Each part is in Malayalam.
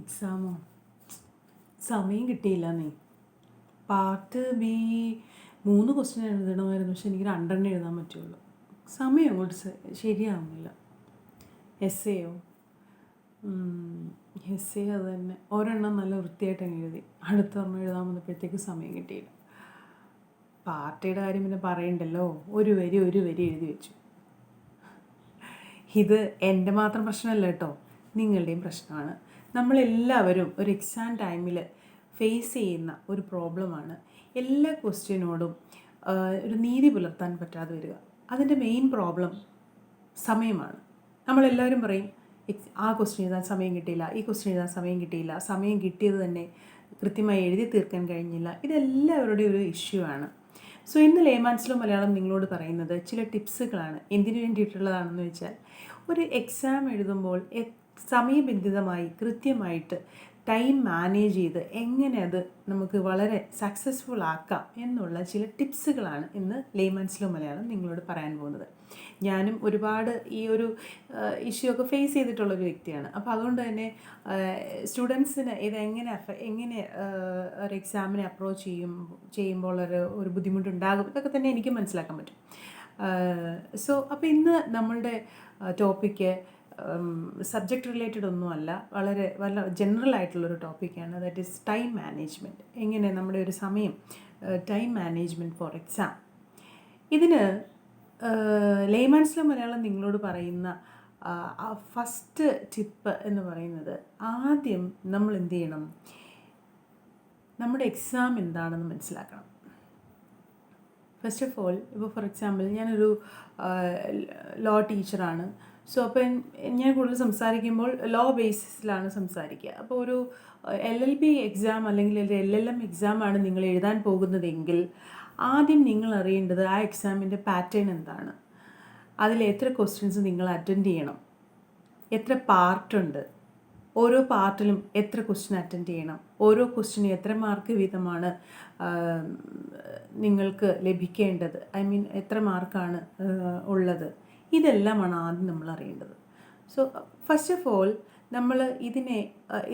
എക്സാമോ? സമയം കിട്ടിയില്ല നീ. പാർട്ട് ബി 3 ക്വസ്റ്റ്യൻ എഴുതണമായിരുന്നു, പക്ഷെ എനിക്ക് 2 എഴുതാൻ പറ്റുള്ളൂ. സമയം അങ്ങോട്ട് ശരിയാവുന്നില്ല. എസ്സേയോ? എസ്സേ അത് തന്നെ ഒരെണ്ണം നല്ല വൃത്തിയായിട്ട് അങ്ങ് എഴുതി, അടുത്തൊരെണ്ണം എഴുതാൻ വന്നപ്പോഴത്തേക്ക് സമയം കിട്ടിയില്ല. പാർട്ടിയുടെ കാര്യം പിന്നെ പറയണ്ടല്ലോ, ഒരു വരി എഴുതി വെച്ചു. ഇത് എൻ്റെ മാത്രം പ്രശ്നമല്ല കേട്ടോ, നിങ്ങളുടെയും പ്രശ്നമാണ്. നമ്മളെല്ലാവരും ഒരു എക്സാം ടൈമിൽ ഫേസ് ചെയ്യുന്ന ഒരു പ്രോബ്ലമാണ് എല്ലാ ക്വസ്റ്റ്യനോടും ഒരു നീതി പുലർത്താൻ പറ്റാതെ വരിക. അതിൻ്റെ മെയിൻ പ്രോബ്ലം സമയമാണ്. നമ്മളെല്ലാവരും പറയും ആ ക്വസ്റ്റ്യൻ എഴുതാൻ സമയം കിട്ടിയില്ല, ഈ ക്വസ്റ്റ്യൻ എഴുതാൻ സമയം കിട്ടിയില്ല, സമയം കിട്ടിയത് തന്നെ കൃത്യമായി എഴുതി തീർക്കാൻ കഴിഞ്ഞില്ല. ഇതെല്ലാവരുടെയും ഒരു ഇഷ്യൂ ആണ്. സോ ഇന്ന് ലേമാൻസിലോ മലയാളം നിങ്ങളോട് പറയുന്നത് ചില ടിപ്സുകളാണ്. എന്തിനു വേണ്ടിയിട്ടുള്ളതാണെന്ന് വെച്ചാൽ, ഒരു എക്സാം എഴുതുമ്പോൾ സമയബന്ധിതമായി കൃത്യമായിട്ട് ടൈം മാനേജ് ചെയ്ത് എങ്ങനെ അത് നമുക്ക് വളരെ സക്സസ്ഫുൾ ആക്കാം എന്നുള്ള ചില ടിപ്സുകളാണ് ഇന്ന് ലേമാൻസിലോ മലയാളം നിങ്ങളോട് പറയാൻ പോകുന്നത്. ഞാനും ഒരുപാട് ഈ ഒരു ഇഷ്യൂ ഒക്കെ ഫേസ് ചെയ്തിട്ടുള്ളൊരു വ്യക്തിയാണ്. അപ്പോൾ അതുകൊണ്ട് തന്നെ സ്റ്റുഡൻസിന് ഇത് എങ്ങനെ ഒരു എക്സാമിനെ അപ്രോച്ച് ചെയ്യുമ്പോൾ ഒരു ബുദ്ധിമുട്ടുണ്ടാകും ഇതൊക്കെ തന്നെ എനിക്ക് മനസ്സിലാക്കാൻ പറ്റും. സോ അപ്പോൾ ഇന്ന് നമ്മളുടെ ടോപ്പിക്ക് സബ്ജക്റ്റ് റിലേറ്റഡ് ഒന്നുമല്ല, വളരെ ജനറൽ ആയിട്ടുള്ളൊരു ടോപ്പിക്കാണ്. That is time management. എങ്ങനെ നമ്മുടെ ഒരു സമയം ടൈം മാനേജ്മെൻറ്റ് ഫോർ എക്സാം. ഇതിന് ലേമാൻസിലോ മലയാളം നിങ്ങളോട് പറയുന്ന ഫസ്റ്റ് ടിപ്പ് എന്ന് പറയുന്നത്, ആദ്യം നമ്മൾ എന്ത് ചെയ്യണം, നമ്മുടെ എക്സാം എന്താണെന്ന് മനസ്സിലാക്കണം. ഫസ്റ്റ് ഓഫ് ഓൾ, ഇപ്പോൾ ഫോർ എക്സാമ്പിൾ ഞാനൊരു ലോ ടീച്ചറാണ്. സോ അപ്പം ഞാൻ കൂടുതൽ സംസാരിക്കുമ്പോൾ ലോ ബേസിസിലാണ് സംസാരിക്കുക. അപ്പോൾ ഒരു LLB എക്സാം അല്ലെങ്കിൽ ഒരു LLM എക്സാമാണ് നിങ്ങൾ എഴുതാൻ പോകുന്നതെങ്കിൽ ആദ്യം നിങ്ങൾ അറിയേണ്ടത് ആ എക്സാമിൻ്റെ പാറ്റേൺ എന്താണ്, അതിൽ എത്ര ക്വസ്റ്റ്യൻസ് നിങ്ങൾ അറ്റൻഡ് ചെയ്യണം, എത്ര പാർട്ടുണ്ട്, ഓരോ പാർട്ടിലും എത്ര ക്വസ്റ്റ്യൻ അറ്റൻഡ് ചെയ്യണം, ഓരോ ക്വസ്റ്റ്യനും എത്ര മാർക്ക് വീതമാണ് നിങ്ങൾക്ക് ലഭിക്കേണ്ടത്, എത്ര മാർക്കാണ് ഉള്ളത്, ഇതെല്ലാമാണ് ആദ്യം നമ്മൾ അറിയേണ്ടത്. സോ ഫസ്റ്റ് ഓഫ് ഓൾ നമ്മൾ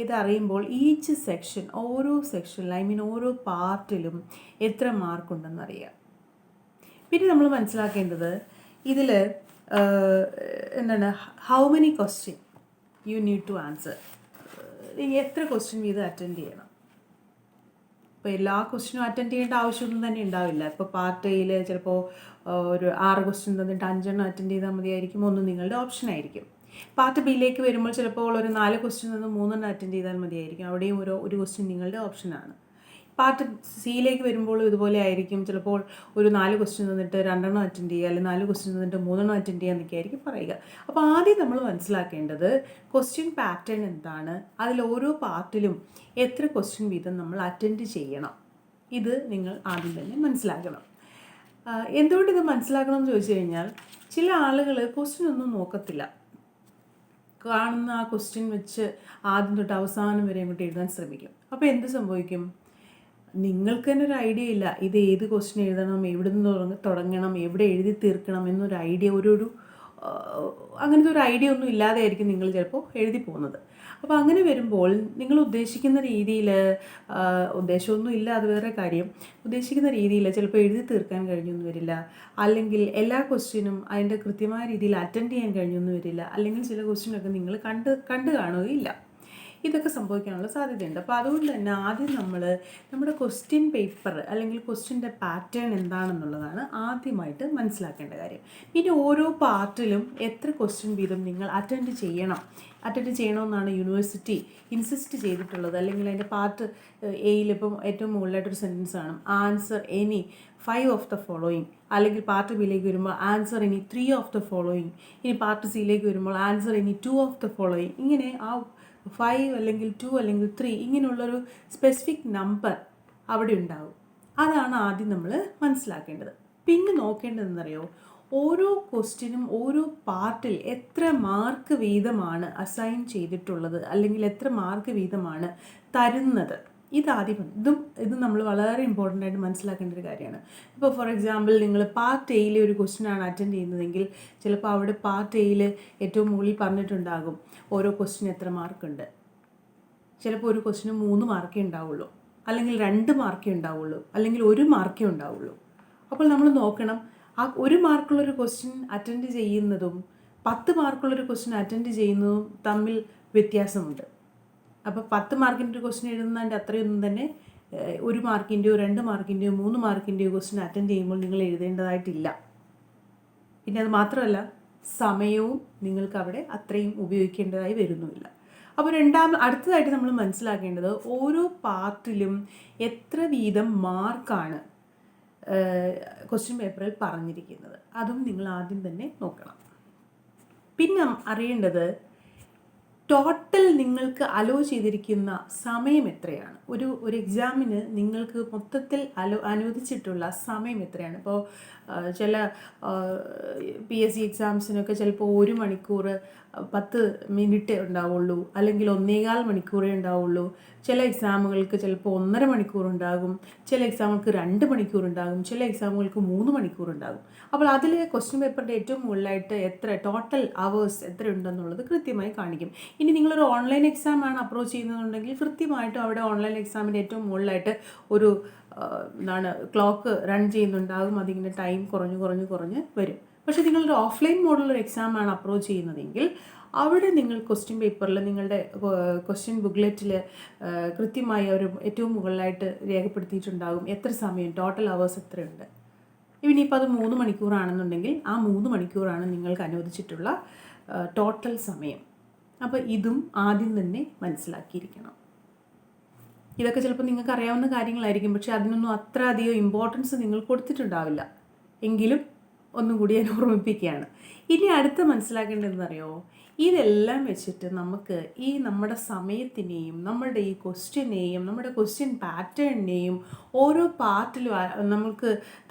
ഇതറിയുമ്പോൾ ഈച്ച് സെക്ഷൻ, ഓരോ സെക്ഷനിൽ ഓരോ പാർട്ടിലും എത്ര മാർക്കുണ്ടെന്നറിയാം. പിന്നെ നമ്മൾ മനസ്സിലാക്കേണ്ടത് ഇതിൽ how many question you need to answer, എത്ര ക്വസ്റ്റ്യൻ വീതം അറ്റൻഡ് ചെയ്യണം. ഇപ്പോൾ എല്ലാ ക്വസ്റ്റ്യനും അറ്റൻഡ് ചെയ്യേണ്ട ആവശ്യമൊന്നും തന്നെ ഉണ്ടാവില്ല. ഇപ്പോൾ പാർട്ട് എയിൽ ചിലപ്പോൾ ഒരു 6 ക്വസ്റ്റ്യൻ തന്നിട്ട് 5 അറ്റൻഡ് ചെയ്താൽ മതിയായിരിക്കും, ഒന്ന് നിങ്ങളുടെ ഓപ്ഷനായിരിക്കും. പാർട്ട് ബിയിലേക്ക് വരുമ്പോൾ ചിലപ്പോൾ ഒരു 4 ക്വസ്റ്റ്യൻ തന്ന് 3 അറ്റൻഡ് ചെയ്താൽ മതിയായിരിക്കും, അവിടെയും ഒരു ക്വസ്റ്റ്യൻ നിങ്ങളുടെ ഓപ്ഷനാണ്. പാർട്ട് സിയിലേക്ക് വരുമ്പോൾ ഇതുപോലെ ആയിരിക്കും, ചിലപ്പോൾ ഒരു 4 ക്വസ്റ്റ്യൻ തന്നിട്ട് 2 അറ്റൻഡ് ചെയ്യുക, അല്ലെങ്കിൽ 4 ക്വസ്റ്റ്യൻ തന്നിട്ട് 3 അറ്റൻഡ് ചെയ്യുക എന്നൊക്കെ ആയിരിക്കും പറയുക. അപ്പോൾ ആദ്യം നമ്മൾ മനസ്സിലാക്കേണ്ടത് ക്വസ്റ്റ്യൻ പാറ്റേൺ എന്താണ്, അതിൽ ഓരോ പാർട്ടിലും എത്ര ക്വസ്റ്റ്യൻ വീതം നമ്മൾ അറ്റൻഡ് ചെയ്യണം, ഇത് നിങ്ങൾ ആദ്യം തന്നെ മനസ്സിലാക്കണം. എന്തുകൊണ്ട് ഇത് മനസ്സിലാക്കണം എന്ന് ചോദിച്ചു കഴിഞ്ഞാൽ, ചില ആളുകൾ ക്വസ്റ്റ്യൻ ഒന്നും നോക്കത്തില്ല, കാണുന്ന ആ ക്വസ്റ്റ്യൻ വെച്ച് ആദ്യം തൊട്ട് അവസാനം വരെ അങ്ങോട്ട് എഴുതാൻ ശ്രമിക്കും. അപ്പോൾ എന്ത് സംഭവിക്കും, നിങ്ങൾക്ക് തന്നെ ഒരു ഐഡിയ ഇല്ല ഇത് ഏത് ക്വസ്റ്റ്യൻ എഴുതണം, എവിടെ നിന്ന് തുടങ്ങണം, എവിടെ എഴുതി തീർക്കണം എന്നൊരു ഐഡിയ, അങ്ങനത്തെ ഒരു ഐഡിയ ഒന്നും ഇല്ലാതെ ആയിരിക്കും നിങ്ങൾ ചിലപ്പോൾ എഴുതി പോകുന്നത്. അപ്പോൾ അങ്ങനെ വരുമ്പോൾ നിങ്ങൾ ഉദ്ദേശിക്കുന്ന രീതിയിൽ, ഉദ്ദേശമൊന്നും ഇല്ല അത് വേറെ കാര്യം, ഉദ്ദേശിക്കുന്ന രീതിയിൽ ചിലപ്പോൾ എഴുതി തീർക്കാൻ കഴിഞ്ഞൊന്നും വരില്ല, അല്ലെങ്കിൽ എല്ലാ ക്വസ്റ്റ്യനും അതിൻ്റെ കൃത്യമായ രീതിയിൽ അറ്റൻഡ് ചെയ്യാൻ കഴിഞ്ഞൊന്നും വരില്ല, അല്ലെങ്കിൽ ചില ക്വസ്റ്റ്യനൊക്കെ നിങ്ങൾ കണ്ടു കാണുകയില്ല. ഇതൊക്കെ സംഭവിക്കാനുള്ള സാധ്യതയുണ്ട്. അപ്പോൾ അതുകൊണ്ട് തന്നെ ആദ്യം നമ്മുടെ ക്വസ്റ്റ്യൻ പേപ്പർ അല്ലെങ്കിൽ ക്വസ്റ്റ്യൻ്റെ പാറ്റേൺ എന്താണെന്നുള്ളതാണ് ആദ്യമായിട്ട് മനസ്സിലാക്കേണ്ട കാര്യം. പിന്നെ ഓരോ പാർട്ടിലും എത്ര ക്വസ്റ്റ്യൻ വീതം നിങ്ങൾ അറ്റൻഡ് ചെയ്യണമെന്നാണ് യൂണിവേഴ്സിറ്റി ഇൻസിസ്റ്റ് ചെയ്തിട്ടുള്ളത്. അല്ലെങ്കിൽ അതിൻ്റെ പാർട്ട് എയിൽ ഇപ്പം ഏറ്റവും മുകളിലായിട്ടൊരു സെൻറ്റൻസ് കാണും, answer any 5 of the following, അല്ലെങ്കിൽ പാർട്ട് ബിയിലേക്ക് വരുമ്പോൾ answer any 3 of the following, ഇനി പാർട്ട് സിയിലേക്ക് വരുമ്പോൾ answer any 2 of the following. ഇങ്ങനെ ആ 5 അല്ലെങ്കിൽ 2 അല്ലെങ്കിൽ 3 ഇങ്ങനെയുള്ളൊരു സ്പെസിഫിക് നമ്പർ അവിടെ ഉണ്ടാവും. അതാണ് ആദ്യം നമ്മൾ മനസ്സിലാക്കേണ്ടത്. പിന്നെ നോക്കേണ്ടതെന്നറിയോ, ഓരോ ക്വസ്റ്റ്യനും ഓരോ പാർട്ടിൽ എത്ര മാർക്ക് വീതമാണ് അസൈൻ ചെയ്തിട്ടുള്ളത്, അല്ലെങ്കിൽ എത്ര മാർക്ക് വീതമാണ് തരുന്നത്. ഇത് നമ്മൾ വളരെ ഇമ്പോർട്ടൻ്റ് ആയിട്ട് മനസ്സിലാക്കേണ്ട ഒരു കാര്യമാണ്. ഇപ്പോൾ ഫോർ എക്സാമ്പിൾ നിങ്ങൾ പാർട്ട് എയിലെ ഒരു ക്വസ്റ്റ്യനാണ് അറ്റൻഡ് ചെയ്യുന്നതെങ്കിൽ ചിലപ്പോൾ അവിടെ പാർട്ട് എയിൽ ഏറ്റവും മുകളിൽ പറഞ്ഞിട്ടുണ്ടാകും ഓരോ ക്വസ്റ്റ്യൻ എത്ര മാർക്കുണ്ട്. ചിലപ്പോൾ ഒരു ക്വസ്റ്റ്യന് 3 മാർക്കേ ഉണ്ടാവുള്ളൂ, അല്ലെങ്കിൽ 2 മാർക്കേ ഉണ്ടാവുള്ളൂ, അല്ലെങ്കിൽ 1 മാർക്കേ ഉണ്ടാവുള്ളൂ. അപ്പോൾ നമ്മൾ നോക്കണം, ആ 1 മാർക്കുള്ളൊരു ക്വസ്റ്റ്യൻ അറ്റൻഡ് ചെയ്യുന്നതും 10 മാർക്കുള്ളൊരു ക്വസ്റ്റ്യൻ അറ്റൻഡ് ചെയ്യുന്നതും തമ്മിൽ വ്യത്യാസമുണ്ട്. അപ്പോൾ 10 മാർക്കിൻ്റെ ഒരു ക്വസ്റ്റ്യൻ എഴുതുന്നതിൻ്റെ അത്രയൊന്നും തന്നെ 1 മാർക്കിൻ്റെയോ 2 മാർക്കിൻ്റെയോ 3 മാർക്കിൻ്റെയോ ക്വസ്റ്റ്യൻ അറ്റൻഡ് ചെയ്യുമ്പോൾ നിങ്ങൾ എഴുതേണ്ടതായിട്ടില്ല. പിന്നെ അത് മാത്രമല്ല, സമയവും നിങ്ങൾക്ക് അവിടെ അത്രയും ഉപയോഗിക്കേണ്ടതായി വരുന്നുമില്ല. അപ്പോൾ അടുത്തതായിട്ട് നമ്മൾ മനസ്സിലാക്കേണ്ടത് ഓരോ പാർട്ടിലും എത്ര വീതം മാർക്കാണ് ക്വസ്റ്റ്യൻ പേപ്പറിൽ പറഞ്ഞിരിക്കുന്നത്. അതും നിങ്ങൾ ആദ്യം തന്നെ നോക്കണം. പിന്നെ അറിയേണ്ടത് ടോട്ടൽ നിങ്ങൾക്ക് അലോ ചെയ്തിരിക്കുന്ന സമയം എത്രയാണ്. ഒരു എക്സാമിന് നിങ്ങൾക്ക് മൊത്തത്തിൽ അനുവദിച്ചിട്ടുള്ള സമയം എത്രയാണ്. ഇപ്പോൾ ചില PSC എക്സാംസിനൊക്കെ ചിലപ്പോൾ 1 മണിക്കൂർ 10 മിനിറ്റ് ഉണ്ടാവുള്ളൂ, അല്ലെങ്കിൽ 1.25 മണിക്കൂറേ ഉണ്ടാവുള്ളൂ. ചില എക്സാമുകൾക്ക് ചിലപ്പോൾ 1.5 മണിക്കൂർ ഉണ്ടാകും, ചില എക്സാമുകൾക്ക് 2 മണിക്കൂർ ഉണ്ടാകും, ചില എക്സാമുകൾക്ക് 3 മണിക്കൂർ ഉണ്ടാകും. അപ്പോൾ അതിൽ ക്വസ്റ്റ്യൻ പേപ്പറിൻ്റെ ഏറ്റവും മുകളിലായിട്ട് എത്ര ടോട്ടൽ അവേഴ്സ് എത്ര ഉണ്ടെന്നുള്ളത് കൃത്യമായി കാണിക്കും. ഇനി നിങ്ങളൊരു ഓൺലൈൻ എക്സാമാണ് അപ്രോച്ച് ചെയ്യുന്നതെന്നുണ്ടെങ്കിൽ കൃത്യമായിട്ടും അവിടെ ഓൺലൈൻ എക്സാമിൻ്റെ ഏറ്റവും മുകളിലായിട്ട് ഒരു ക്ലോക്ക് റൺ ചെയ്യുന്നുണ്ടാകും. അതിങ്ങനെ ടൈം കുറഞ്ഞ് വരും. പക്ഷേ നിങ്ങളൊരു ഓഫ്ലൈൻ മോഡുള്ളൊരു എക്സാമാണ് അപ്രോച്ച് ചെയ്യുന്നതെങ്കിൽ അവിടെ നിങ്ങൾ ക്വസ്റ്റ്യൻ പേപ്പറിൽ നിങ്ങളുടെ ക്വസ്റ്റ്യൻ ബുക്ക്ലെറ്റിൽ കൃത്യമായി അവർ ഏറ്റവും മുകളിലായിട്ട് രേഖപ്പെടുത്തിയിട്ടുണ്ടാകും എത്ര സമയം ടോട്ടൽ അവേഴ്സ് എത്രയുണ്ട്. ഇനിയിപ്പോൾ അത് 3 മണിക്കൂറാണെന്നുണ്ടെങ്കിൽ ആ 3 മണിക്കൂറാണ് നിങ്ങൾക്ക് അനുവദിച്ചിട്ടുള്ള ടോട്ടൽ സമയം. അപ്പോൾ ഇതും ആദ്യം തന്നെ മനസ്സിലാക്കിയിരിക്കണം. ഇതൊക്കെ ചിലപ്പോൾ നിങ്ങൾക്ക് അറിയാവുന്ന കാര്യങ്ങളായിരിക്കും, പക്ഷേ അതിനൊന്നും അത്ര അധികം ഇമ്പോർട്ടൻസ് നിങ്ങൾ കൊടുത്തിട്ടുണ്ടാവില്ല. എങ്കിലും ഒന്നും കൂടി ഞാൻ ഓർമ്മിപ്പിക്കുകയാണ്. ഇനി അടുത്ത മനസ്സിലാക്കേണ്ടതെന്നറിയോ, ഇതെല്ലാം വെച്ചിട്ട് നമുക്ക് ഈ നമ്മുടെ സമയത്തിനെയും നമ്മളുടെ ഈ ക്വസ്റ്റ്യനെയും നമ്മുടെ ക്വസ്റ്റ്യൻ പാറ്റേണിനെയും ഓരോ പാർട്ടിലും നമുക്ക്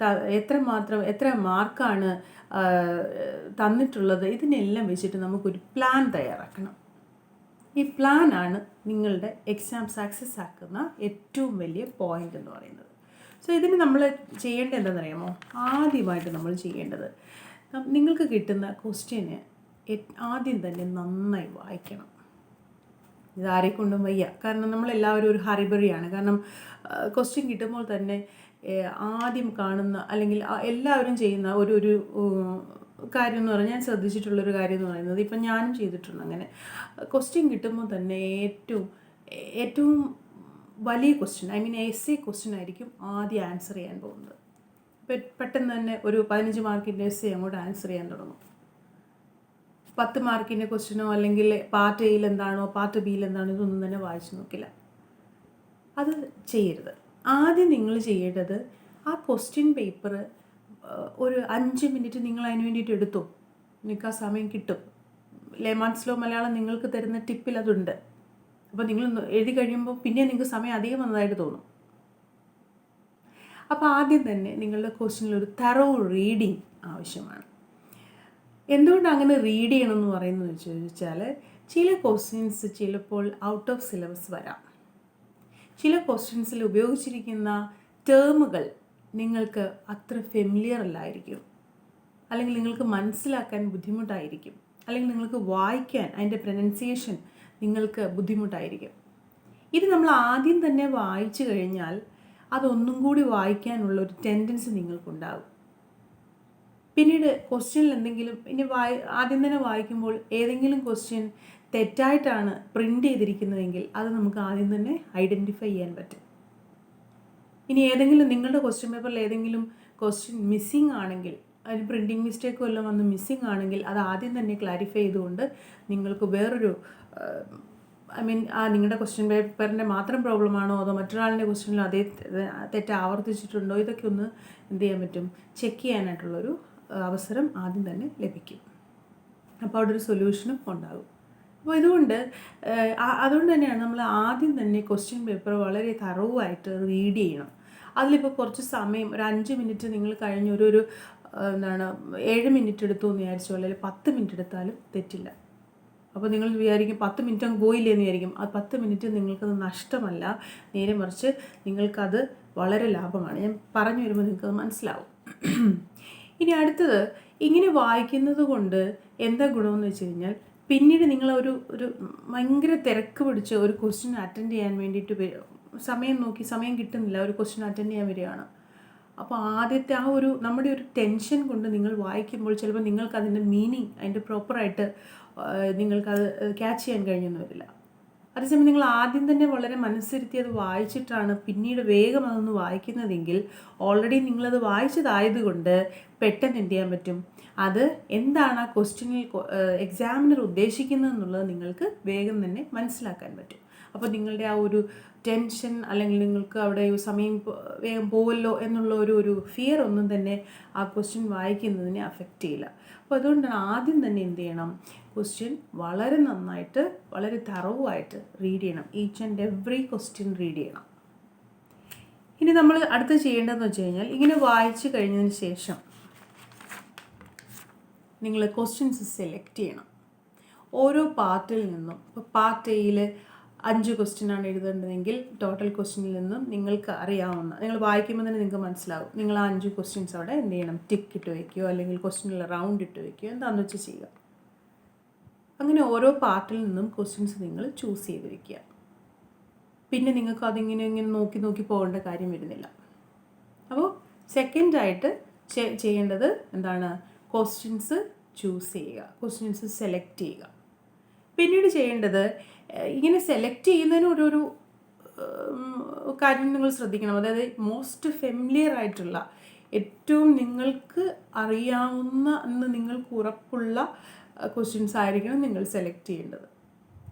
എത്ര മാർക്കാണ് തന്നിട്ടുള്ളത്, ഇതിനെല്ലാം വെച്ചിട്ട് നമുക്കൊരു പ്ലാൻ തയ്യാറാക്കണം. ഈ പ്ലാനാണ് നിങ്ങളുടെ എക്സാം സക്സസ് ആക്കുന്ന ഏറ്റവും വലിയ പോയിൻ്റ് എന്ന് പറയുന്നത്. സോ ഇതിന് നമ്മൾ ചെയ്യേണ്ടത് എന്താണെന്നറിയാമോ? ആദ്യമായിട്ട് നമ്മൾ ചെയ്യേണ്ടത് നിങ്ങൾക്ക് കിട്ടുന്ന ക്വസ്റ്റ്യന് ആദ്യം തന്നെ നന്നായി വായിക്കണം. ഇതാരെക്കൊണ്ടും വയ്യ, കാരണം നമ്മളെല്ലാവരും ഒരു ഹറിബറിയാണ്. കാരണം ക്വസ്റ്റ്യൻ കിട്ടുമ്പോൾ തന്നെ ആദ്യം കാണുന്ന അല്ലെങ്കിൽ എല്ലാവരും ചെയ്യുന്ന ഒരു കാര്യം എന്ന് പറഞ്ഞാൽ, ഞാൻ ശ്രദ്ധിച്ചിട്ടുള്ളൊരു കാര്യം എന്ന് പറയുന്നത്, ഇപ്പം ഞാനും ചെയ്തിട്ടുണ്ട് അങ്ങനെ. ക്വസ്റ്റ്യൻ കിട്ടുമ്പോൾ തന്നെ ഏറ്റവും വലിയ ക്വസ്റ്റ്യൻ, എസ്സേ ക്വസ്റ്റ്യൻ ആയിരിക്കും ആദ്യം ആൻസർ ചെയ്യാൻ പോകുന്നത്. പെട്ടെന്ന് തന്നെ ഒരു 15 മാർക്കിൻ്റെ എസ്സേ അങ്ങോട്ട് ആൻസർ ചെയ്യാൻ തുടങ്ങും. 10 മാർക്കിൻ്റെ ക്വസ്റ്റ്യനോ അല്ലെങ്കിൽ പാർട്ട് എയിൽ എന്താണോ പാർട്ട് ബിയിൽ എന്താണോ ഇതൊന്നും തന്നെ വായിച്ചു നോക്കില്ല. അത് ചെയ്യരുത്. ആദ്യം നിങ്ങൾ ചെയ്യേണ്ടത് ആ ക്വസ്റ്റ്യൻ പേപ്പർ ഒരു 5 മിനിറ്റ് നിങ്ങൾ അതിന് വേണ്ടിയിട്ട് എടുത്തോ. നിങ്ങൾക്ക് ആ സമയം കിട്ടും. ലെമൺ സ്ലോ മലയാളം നിങ്ങൾക്ക് തരുന്ന ടിപ്പിൽ അതുണ്ട്. അപ്പോൾ നിങ്ങൾ എഴുതി കഴിയുമ്പോൾ പിന്നെ നിങ്ങൾക്ക് സമയം അധികം വന്നതായിട്ട് തോന്നും. അപ്പോൾ ആദ്യം തന്നെ നിങ്ങളുടെ ക്വസ്റ്റ്യനിൽ ഒരു തറോ റീഡിങ് ആവശ്യമാണ്. എന്തുകൊണ്ട് അങ്ങനെ റീഡ് ചെയ്യണമെന്ന് പറയുന്നത് ചോദിച്ചാൽ, ചില ക്വസ്റ്റ്യൻസ് ചിലപ്പോൾ ഔട്ട് ഓഫ് സിലബസ് വരാം. ചില ക്വസ്റ്റ്യൻസിൽ ഉപയോഗിച്ചിരിക്കുന്ന ടേമുകൾ നിങ്ങൾക്ക് അത്ര ഫെമിലിയർ അല്ലായിരിക്കും, അല്ലെങ്കിൽ നിങ്ങൾക്ക് മനസ്സിലാക്കാൻ ബുദ്ധിമുട്ടായിരിക്കും, അല്ലെങ്കിൽ നിങ്ങൾക്ക് വായിക്കാൻ അതിൻ്റെ പ്രൊനൗൺസിയേഷൻ നിങ്ങൾക്ക് ബുദ്ധിമുട്ടായിരിക്കും. ഇത് നമ്മൾ ആദ്യം തന്നെ വായിച്ചു കഴിഞ്ഞാൽ അതൊന്നും കൂടി വായിക്കാനുള്ള ഒരു ടെൻഡൻസി നിങ്ങൾക്കുണ്ടാകും. പിന്നീട് ക്വസ്റ്റ്യനിൽ എന്തെങ്കിലും ആദ്യം തന്നെ വായിക്കുമ്പോൾ ഏതെങ്കിലും ക്വസ്റ്റ്യൻ തെറ്റായിട്ടാണ് പ്രിൻ്റ് ചെയ്തിരിക്കുന്നതെങ്കിൽ അത് നമുക്ക് ആദ്യം തന്നെ ഐഡൻറ്റിഫൈ ചെയ്യാൻ പറ്റും. ഇനി ഏതെങ്കിലും നിങ്ങളുടെ ക്വസ്റ്റ്യൻ പേപ്പറിൽ ഏതെങ്കിലും ക്വസ്റ്റ്യൻ മിസ്സിംഗ് ആണെങ്കിൽ, അതിന് പ്രിൻറ്റിങ് മിസ്റ്റേക്കും എല്ലാം വന്ന് മിസ്സിംഗ് ആണെങ്കിൽ അത് ആദ്യം തന്നെ ക്ലാരിഫൈ ചെയ്തുകൊണ്ട് നിങ്ങൾക്ക് വേറൊരു നിങ്ങളുടെ ക്വസ്റ്റ്യൻ പേപ്പറിൻ്റെ മാത്രം പ്രോബ്ലമാണോ അതോ മറ്റൊരാളുടെ ക്വസ്റ്റ്യനിൽ അതേ തെറ്റ് ആവർത്തിച്ചിട്ടുണ്ടോ, ഇതൊക്കെ ഒന്ന് എന്ത് ചെയ്യാൻ പറ്റും, ചെക്ക് ചെയ്യാനായിട്ടുള്ളൊരു അവസരം ആദ്യം തന്നെ ലഭിക്കും. അപ്പോൾ അവിടെ ഒരു സൊല്യൂഷനും ഉണ്ടാകും. അപ്പോൾ അതുകൊണ്ട് തന്നെയാണ് നമ്മൾ ആദ്യം തന്നെ ക്വസ്റ്റ്യൻ പേപ്പർ വളരെ തറവായിട്ട് റീഡ് ചെയ്യണം. അതിലിപ്പോൾ കുറച്ച് സമയം ഒരു 5 മിനിറ്റ് നിങ്ങൾ കഴിഞ്ഞ് ഒരു 7 മിനിറ്റ് എടുത്തു എന്ന് വിചാരിച്ചോ, അല്ലെങ്കിൽ 10 മിനിറ്റ് എടുത്താലും തെറ്റില്ല. അപ്പോൾ നിങ്ങൾ വിചാരിക്കും 10 മിനിറ്റ് അങ്ങ് പോയില്ലേ എന്ന് വിചാരിക്കും. ആ 10 മിനിറ്റ് നിങ്ങൾക്കത് നഷ്ടമല്ല, നേരെ മറിച്ച് നിങ്ങൾക്കത് വളരെ ലാഭമാണ്. ഞാൻ പറഞ്ഞു വരുമ്പോൾ നിങ്ങൾക്കത് മനസ്സിലാവും. ഇനി അടുത്തത്, ഇങ്ങനെ വായിക്കുന്നത് കൊണ്ട് എന്താ ഗുണമെന്ന് വെച്ച് കഴിഞ്ഞാൽ, പിന്നീട് നിങ്ങൾ ഒരു ഭയങ്കര തിരക്ക് പിടിച്ച് ഒരു ക്വസ്റ്റ്യൻ അറ്റൻഡ് ചെയ്യാൻ വേണ്ടിയിട്ട് സമയം കിട്ടുന്നില്ല, ഒരു ക്വസ്റ്റ്യൻ അറ്റൻഡ് ചെയ്യാൻ വരികയാണ്. അപ്പോൾ ആദ്യത്തെ ആ നമ്മുടെ ഒരു ടെൻഷൻ കൊണ്ട് നിങ്ങൾ വായിക്കുമ്പോൾ ചിലപ്പോൾ നിങ്ങൾക്കതിൻ്റെ മീനിങ്, അതിൻ്റെ പ്രോപ്പറായിട്ട് നിങ്ങൾക്കത് ക്യാച്ച് ചെയ്യാൻ കഴിഞ്ഞെന്ന് വരില്ല. അതേസമയം നിങ്ങൾ ആദ്യം തന്നെ വളരെ മനസ്സിരുത്തി അത് വായിച്ചിട്ടാണ് പിന്നീട് വേഗം അതൊന്ന് വായിക്കുന്നതെങ്കിൽ, ഓൾറെഡി നിങ്ങളത് വായിച്ചതായതുകൊണ്ട് പെട്ടെന്ന് എന്ത് ചെയ്യാൻ പറ്റും, അത് എന്താണ് ആ ക്വസ്റ്റ്യനിൽ എക്സാമിനർ ഉദ്ദേശിക്കുന്നതെന്നുള്ളത് നിങ്ങൾക്ക് വേഗം തന്നെ മനസ്സിലാക്കാൻ പറ്റും. അപ്പോൾ നിങ്ങളുടെ ആ ഒരു ടെൻഷൻ, അല്ലെങ്കിൽ നിങ്ങൾക്ക് അവിടെ സമയം വേഗം പോവല്ലോ എന്നുള്ള ഒരു ഫിയർ ഒന്നും തന്നെ ആ ക്വസ്റ്റ്യൻ വായിക്കുന്നതിനെ അഫക്റ്റ് ചെയ്യില്ല. അപ്പോൾ അതുകൊണ്ടാണ് ആദ്യം തന്നെ എന്ത് ചെയ്യണം, ക്വസ്റ്റ്യൻ വളരെ നന്നായിട്ട്, വളരെ തറവായിട്ട് റീഡ് ചെയ്യണം. Each and every question read ചെയ്യണം. ഇനി നമ്മൾ അടുത്ത് ചെയ്യേണ്ടതെന്ന് വെച്ച് കഴിഞ്ഞാൽ, ഇങ്ങനെ വായിച്ചു കഴിഞ്ഞതിന് ശേഷം നിങ്ങൾ ക്വസ്റ്റ്യൻസ് സെലക്ട് ചെയ്യണം. ഓരോ പാർട്ടിൽ നിന്നും, ഇപ്പോൾ പാർട്ട് എയിൽ 5 ക്വസ്റ്റ്യനാണ് എഴുതേണ്ടതെങ്കിൽ ടോട്ടൽ ക്വസ്റ്റ്യനിൽ നിന്നും നിങ്ങൾക്ക് അറിയാവുന്ന, നിങ്ങൾ വായിക്കുമ്പോൾ തന്നെ നിങ്ങൾക്ക് മനസ്സിലാവും, നിങ്ങൾ ആ 5 ക്വസ്റ്റ്യൻസ് അവിടെ എന്ത് ചെയ്യണം, ടിക്ക് ഇട്ട് വയ്ക്കുകയോ അല്ലെങ്കിൽ ക്വസ്റ്റ്യനിൽ റൗണ്ട് ഇട്ട് വയ്ക്കുകയോ എന്താണെന്ന് വെച്ച് ചെയ്യുക. അങ്ങനെ ഓരോ പാർട്ടിൽ നിന്നും ക്വസ്റ്റ്യൻസ് നിങ്ങൾ ചൂസ് ചെയ്ത് വയ്ക്കുക. പിന്നെ നിങ്ങൾക്ക് അതിങ്ങനെ നോക്കി പോകേണ്ട കാര്യം വരുന്നില്ല. അപ്പോൾ സെക്കൻഡായിട്ട് ചെയ്യേണ്ടത് എന്താണ്, ക്വസ്റ്റ്യൻസ് ചൂസ് ചെയ്യുക, ക്വസ്റ്റ്യൻസ് സെലക്ട് ചെയ്യുക. പിന്നീട് ചെയ്യേണ്ടത്, ഇങ്ങനെ സെലക്ട് ചെയ്യുന്നതിന് ഒരു കാര്യം നിങ്ങൾ ശ്രദ്ധിക്കണം. അതായത് മോസ്റ്റ് ഫെമിലിയർ ആയിട്ടുള്ള, ഏറ്റവും നിങ്ങൾക്ക് അറിയാവുന്ന എന്ന് നിങ്ങൾക്ക് ഉറപ്പുള്ള ക്വസ്റ്റ്യൻസ് ആയിരിക്കണം നിങ്ങൾ സെലക്ട് ചെയ്യേണ്ടത്.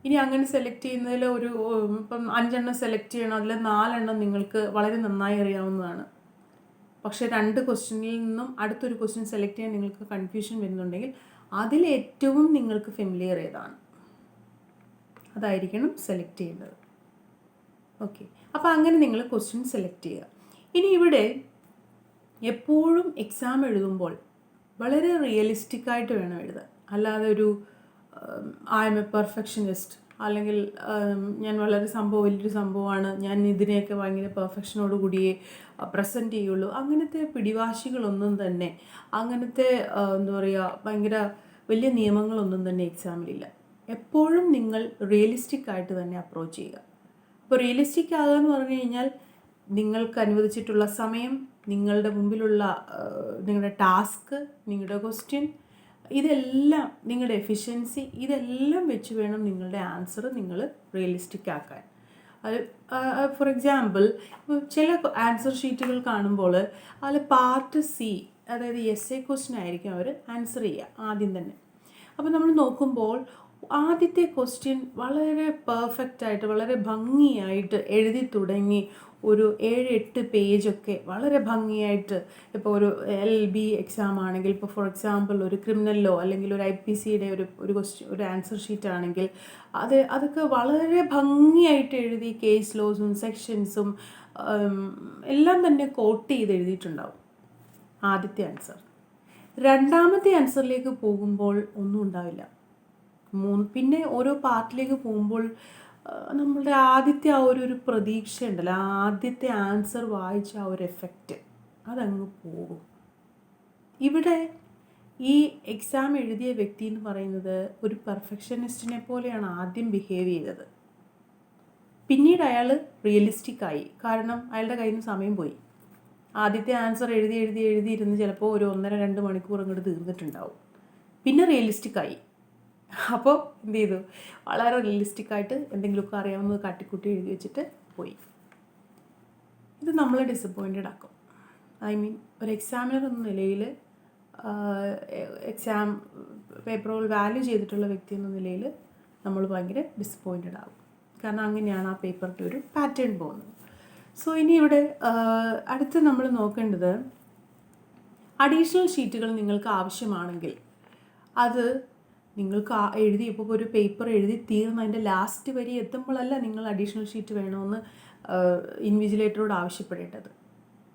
ഇനി അങ്ങനെ സെലക്ട് ചെയ്യുന്നതിൽ ഇപ്പം 5 എണ്ണം സെലക്ട് ചെയ്യണം, അതിൽ 4 എണ്ണം നിങ്ങൾക്ക് വളരെ നന്നായി അറിയാവുന്നതാണ്. പക്ഷേ 2 ക്വസ്റ്റ്യനിൽ നിന്നും അടുത്തൊരു ക്വസ്റ്റ്യൻ സെലക്ട് ചെയ്യാൻ നിങ്ങൾക്ക് കൺഫ്യൂഷൻ വരുന്നുണ്ടെങ്കിൽ അതിലേറ്റവും നിങ്ങൾക്ക് ഫെമിലിയർ ഏതാണ് അതായിരിക്കണം സെലക്ട് ചെയ്യേണ്ടത്. ഓക്കെ, അപ്പോൾ അങ്ങനെ നിങ്ങൾ ക്വസ്റ്റ്യൻ സെലക്ട് ചെയ്യുക. ഇനി ഇവിടെ എപ്പോഴും എക്സാം എഴുതുമ്പോൾ വളരെ റിയലിസ്റ്റിക് ആയിട്ട് വേണം എഴുതാൻ. അല്ലാതെ ഐ എം എ പെർഫെക്ഷനിസ്റ്റ്, അല്ലെങ്കിൽ ഞാൻ വളരെ വലിയൊരു സംഭവമാണ്, ഞാൻ ഇതിനെയൊക്കെ ഭയങ്കര പെർഫെക്ഷനോട് കൂടിയേ പ്രസൻറ്റ് ചെയ്യുള്ളൂ, അങ്ങനത്തെ പിടിവാശികളൊന്നും തന്നെ, അങ്ങനത്തെ എന്താ പറയുക, ഭയങ്കര വലിയ നിയമങ്ങളൊന്നും തന്നെ എക്സാമിലില്ല. എപ്പോഴും നിങ്ങൾ റിയലിസ്റ്റിക് ആയിട്ട് തന്നെ അപ്രോച്ച് ചെയ്യുക. അപ്പോൾ റിയലിസ്റ്റിക് ആകുക എന്ന് പറഞ്ഞു കഴിഞ്ഞാൽ, നിങ്ങൾക്ക് അനുവദിച്ചിട്ടുള്ള സമയം, നിങ്ങളുടെ മുമ്പിലുള്ള നിങ്ങളുടെ ടാസ്ക്, നിങ്ങളുടെ ക്വസ്റ്റ്യൻ, ഇതെല്ലാം നിങ്ങളുടെ എഫിഷ്യൻസി, ഇതെല്ലാം വെച്ച് വേണം നിങ്ങളുടെ ആൻസർ നിങ്ങൾ റിയലിസ്റ്റിക് ആക്കാൻ. അത് ഫോർ എക്സാമ്പിൾ, ചില ആൻസർ ഷീറ്റുകൾ കാണുമ്പോൾ അതിൽ പാർട്ട് സി, അതായത് എസ്എ ക്വസ്റ്റ്യൻ ആയിരിക്കും അവർ ആൻസർ ചെയ്യുക ആദ്യം തന്നെ. അപ്പോൾ നമ്മൾ നോക്കുമ്പോൾ ആദ്യത്തെ ക്വസ്റ്റ്യൻ വളരെ പെർഫെക്റ്റായിട്ട്, വളരെ ഭംഗിയായിട്ട് എഴുതി തുടങ്ങി ഒരു 7-8 പേജൊക്കെ വളരെ ഭംഗിയായിട്ട്, ഇപ്പോൾ ഒരു LB എക്സാം ആണെങ്കിൽ, ഇപ്പോൾ ഫോർ എക്സാമ്പിൾ ഒരു ക്രിമിനലോ അല്ലെങ്കിൽ ഒരു IPCയുടെ ഒരു ആൻസർ ഷീറ്റ് ആണെങ്കിൽ അതൊക്കെ വളരെ ഭംഗിയായിട്ട് എഴുതി കേസ് ലോസും സെക്ഷൻസും എല്ലാം തന്നെ കോട്ട് ചെയ്ത് എഴുതിയിട്ടുണ്ടാവും ആദ്യത്തെ ആൻസർ. രണ്ടാമത്തെ ആൻസറിലേക്ക് പോകുമ്പോൾ ഒന്നും ഉണ്ടാവില്ല. പിന്നെ ഓരോ പാർട്ടിലേക്ക് പോകുമ്പോൾ നമ്മളുടെ ആദ്യത്തെ ആ ഒരു പ്രതീക്ഷ ഉണ്ടല്ലോ, ആദ്യത്തെ ആൻസർ വായിച്ച ആ ഒരു എഫക്റ്റ് അതങ്ങ് പോകും. ഇവിടെ ഈ എക്സാം എഴുതിയ വ്യക്തി എന്ന് പറയുന്നത് ഒരു പെർഫെക്ഷനിസ്റ്റിനെ പോലെയാണ് ആദ്യം ബിഹേവ് ചെയ്തത്. പിന്നീട് അയാൾ റിയലിസ്റ്റിക്കായി, കാരണം അയാളുടെ കയ്യിൽ നിന്ന് സമയം പോയി. ആദ്യത്തെ ആൻസർ എഴുതിയിരുന്ന് ചിലപ്പോൾ ഒരു 1.5-2 മണിക്കൂർ അങ്ങോട്ട് തീർന്നിട്ടുണ്ടാവും. പിന്നെ റിയലിസ്റ്റിക്കായി. അപ്പോൾ എന്ത് ചെയ്തു, വളരെ റിയലിസ്റ്റിക്കായിട്ട് എന്തെങ്കിലുമൊക്കെ അറിയാവുന്നത് കാട്ടിക്കൂട്ടി എഴുതി വെച്ചിട്ട് പോയി. ഇത് നമ്മളെ ഡിസപ്പോയിൻറ്റഡ് ആക്കും. ഒരു എക്സാമിനർ എന്ന നിലയിൽ, എക്സാം പേപ്പറുകൾ വാല്യൂ ചെയ്തിട്ടുള്ള വ്യക്തി എന്ന നിലയിൽ നമ്മൾ ഭയങ്കര ഡിസപ്പോയിൻറ്റഡ് ആകും. കാരണം അങ്ങനെയാണ് ആ പേപ്പറിൻ്റെ ഒരു പാറ്റേൺ പോകുന്നത്. സോ ഇനി ഇവിടെ അടുത്ത് നമ്മൾ നോക്കേണ്ടത്, അഡീഷണൽ ഷീറ്റുകൾ നിങ്ങൾക്ക് ആവശ്യമാണെങ്കിൽ അത് നിങ്ങൾക്ക് ഇപ്പോൾ ഒരു പേപ്പർ എഴുതി തീർന്ന് അതിൻ്റെ ലാസ്റ്റ് വരി എത്തുമ്പോഴല്ല നിങ്ങൾ അഡീഷണൽ ഷീറ്റ് വേണമെന്ന് ഇൻവിജിലേറ്ററോട് ആവശ്യപ്പെടേണ്ടത്.